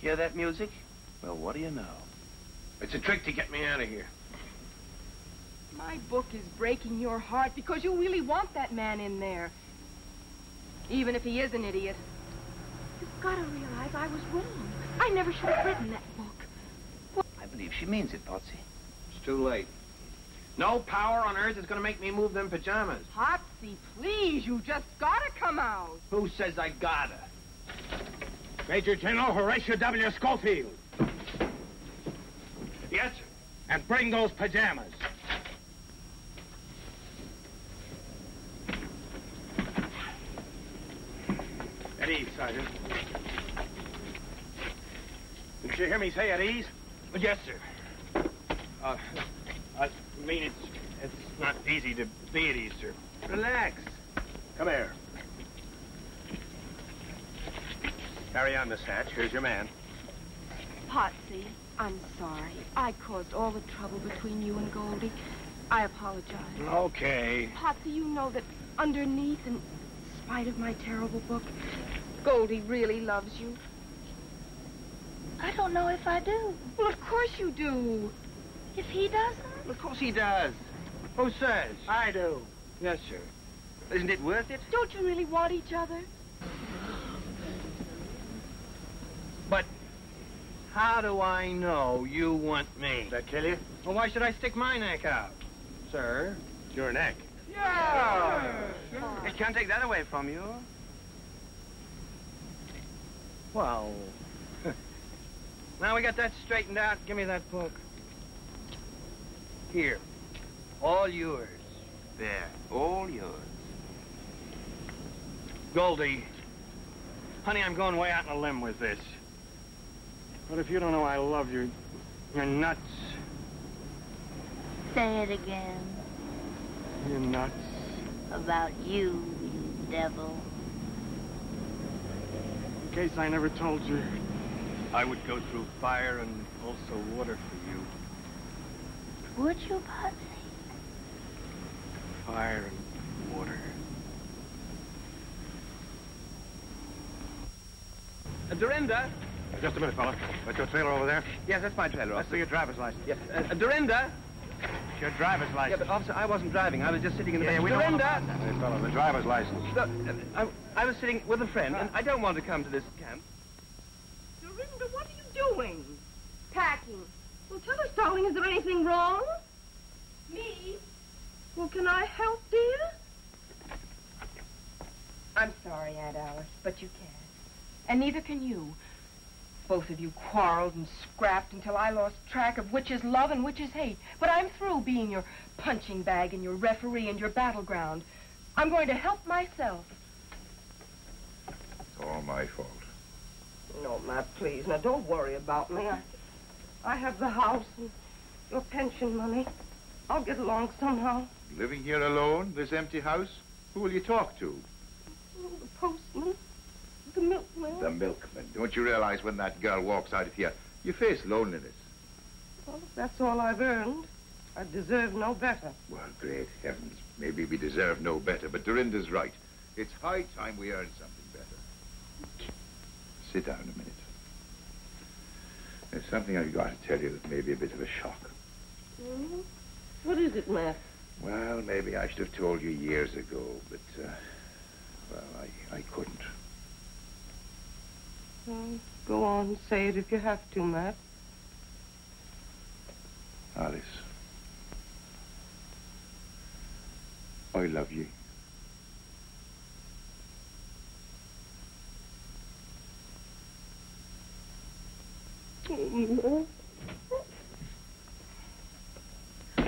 Hear that music? Well, what do you know? It's a trick to get me out of here. My book is breaking your heart because you really want that man in there. Even if he is an idiot. You've got to realize I was wrong. I never should have written that book. I believe she means it, Potsy. It's too late. No power on earth is going to make me move them pajamas. Potsy, please, you just gotta come out. Who says I gotta? Major General Horatio W. Schofield. Yes, sir. And bring those pajamas. At ease, Sergeant. Did you hear me say at ease? Yes, sir. I mean, it's not easy to be at ease, sir. Relax. Come here. Carry on, Miss Hatch. Here's your man. Potsy, I'm sorry. I caused all the trouble between you and Goldie. I apologize. Okay. Potsy, you know that underneath, in spite of my terrible book, Goldie really loves you. I don't know if I do. Well, of course you do. If he doesn't? Of course he does. Who says? I do. Yes, sir. Isn't it worth it? Don't you really want each other? But how do I know you want me? Does that kill you? Well, why should I stick my neck out? Sir? Your neck. Yeah! I can't take that away from you. Well, now we got that straightened out. Give me that book. Here. All yours. There, all yours. Goldie, honey, I'm going way out on a limb with this. But if you don't know I love you, you're nuts. Say it again. You're nuts. About you, you devil. In case I never told you, I would go through fire and also water for you. Would you, Potsy? Fire and water. Dorinda? Just a minute, fella. That's your trailer over there? Yes, that's my trailer. That's for your driver's license. Yeah. Dorinda? It's your driver's Yeah, license. but officer, I wasn't driving. I was just sitting in the back. we don't want Dorinda! to... Hey, fella, the driver's license. Look, I was sitting with a friend, and I don't want to come to this camp. Dorinda, what are you doing? Packing. Well, tell us, darling, is there anything wrong? Me? Well, can I help, dear? I'm sorry, Aunt Alice, but you can't. And neither can you. Both of you quarreled and scrapped until I lost track of which is love and which is hate. But I'm through being your punching bag and your referee and your battleground. I'm going to help myself. It's all my fault. No, Matt, please. Now, don't worry about me. I have the house and your pension money. I'll get along somehow. Living here alone, this empty house? Who will you talk to? Oh, the postman. The milkman. The milkman. Don't you realize when that girl walks out of here, you face loneliness? Well, if that's all I've earned, I deserve no better. Well, great heavens. Maybe we deserve no better, but Dorinda's right. It's high time we earned something better. Sit down a minute. There's something I've got to tell you that may be a bit of a shock. Mm-hmm. What is it, Matt? Well, maybe I should have told you years ago, but, well, I couldn't. Well, go on and say it if you have to, Matt. Alice, I love you.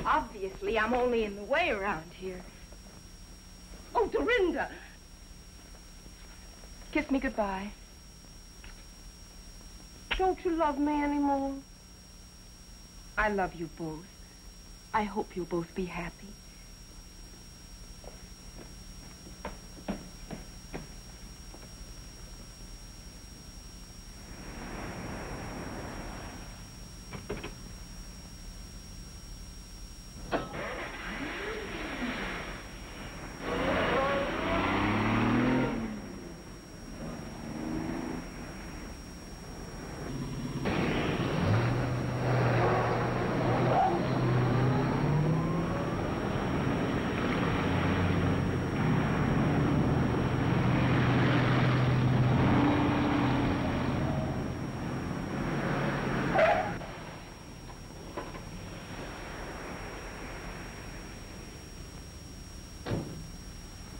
Obviously, I'm only in the way around here. Oh, Dorinda! Kiss me goodbye. Don't you love me anymore? I love you both. I hope you'll both be happy.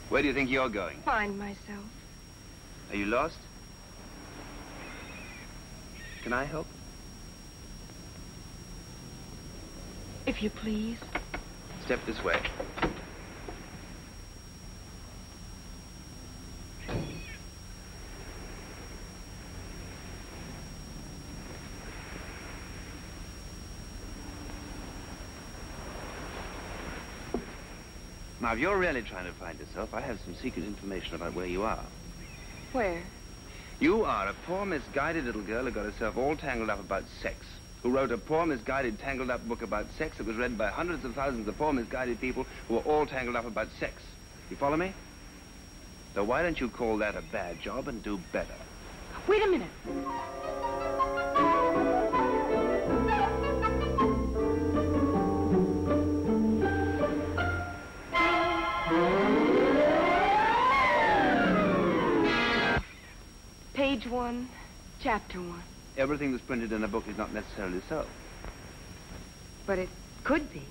Where do you think you're going? Find myself. Are you lost? Can I help? If you please. Step this way. Now, if you're really trying to find yourself, I have some secret information about where you are. Where? You are a poor, misguided little girl who got herself all tangled up about sex, who wrote a poor, misguided, tangled up book about sex that was read by hundreds of thousands of poor, misguided people who were all tangled up about sex. You follow me? So why don't you call that a bad job and do better? Wait a minute. Page 1, chapter 1. Everything that's printed in a book is not necessarily so. But it could be.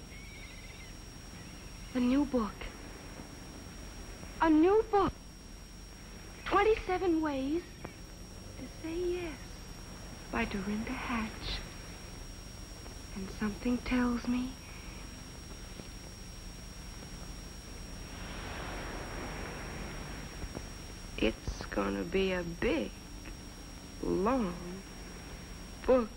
A new book. A new book. 27 Ways to Say Yes by Dorinda Hatch. And something tells me it's gonna be a big, long book.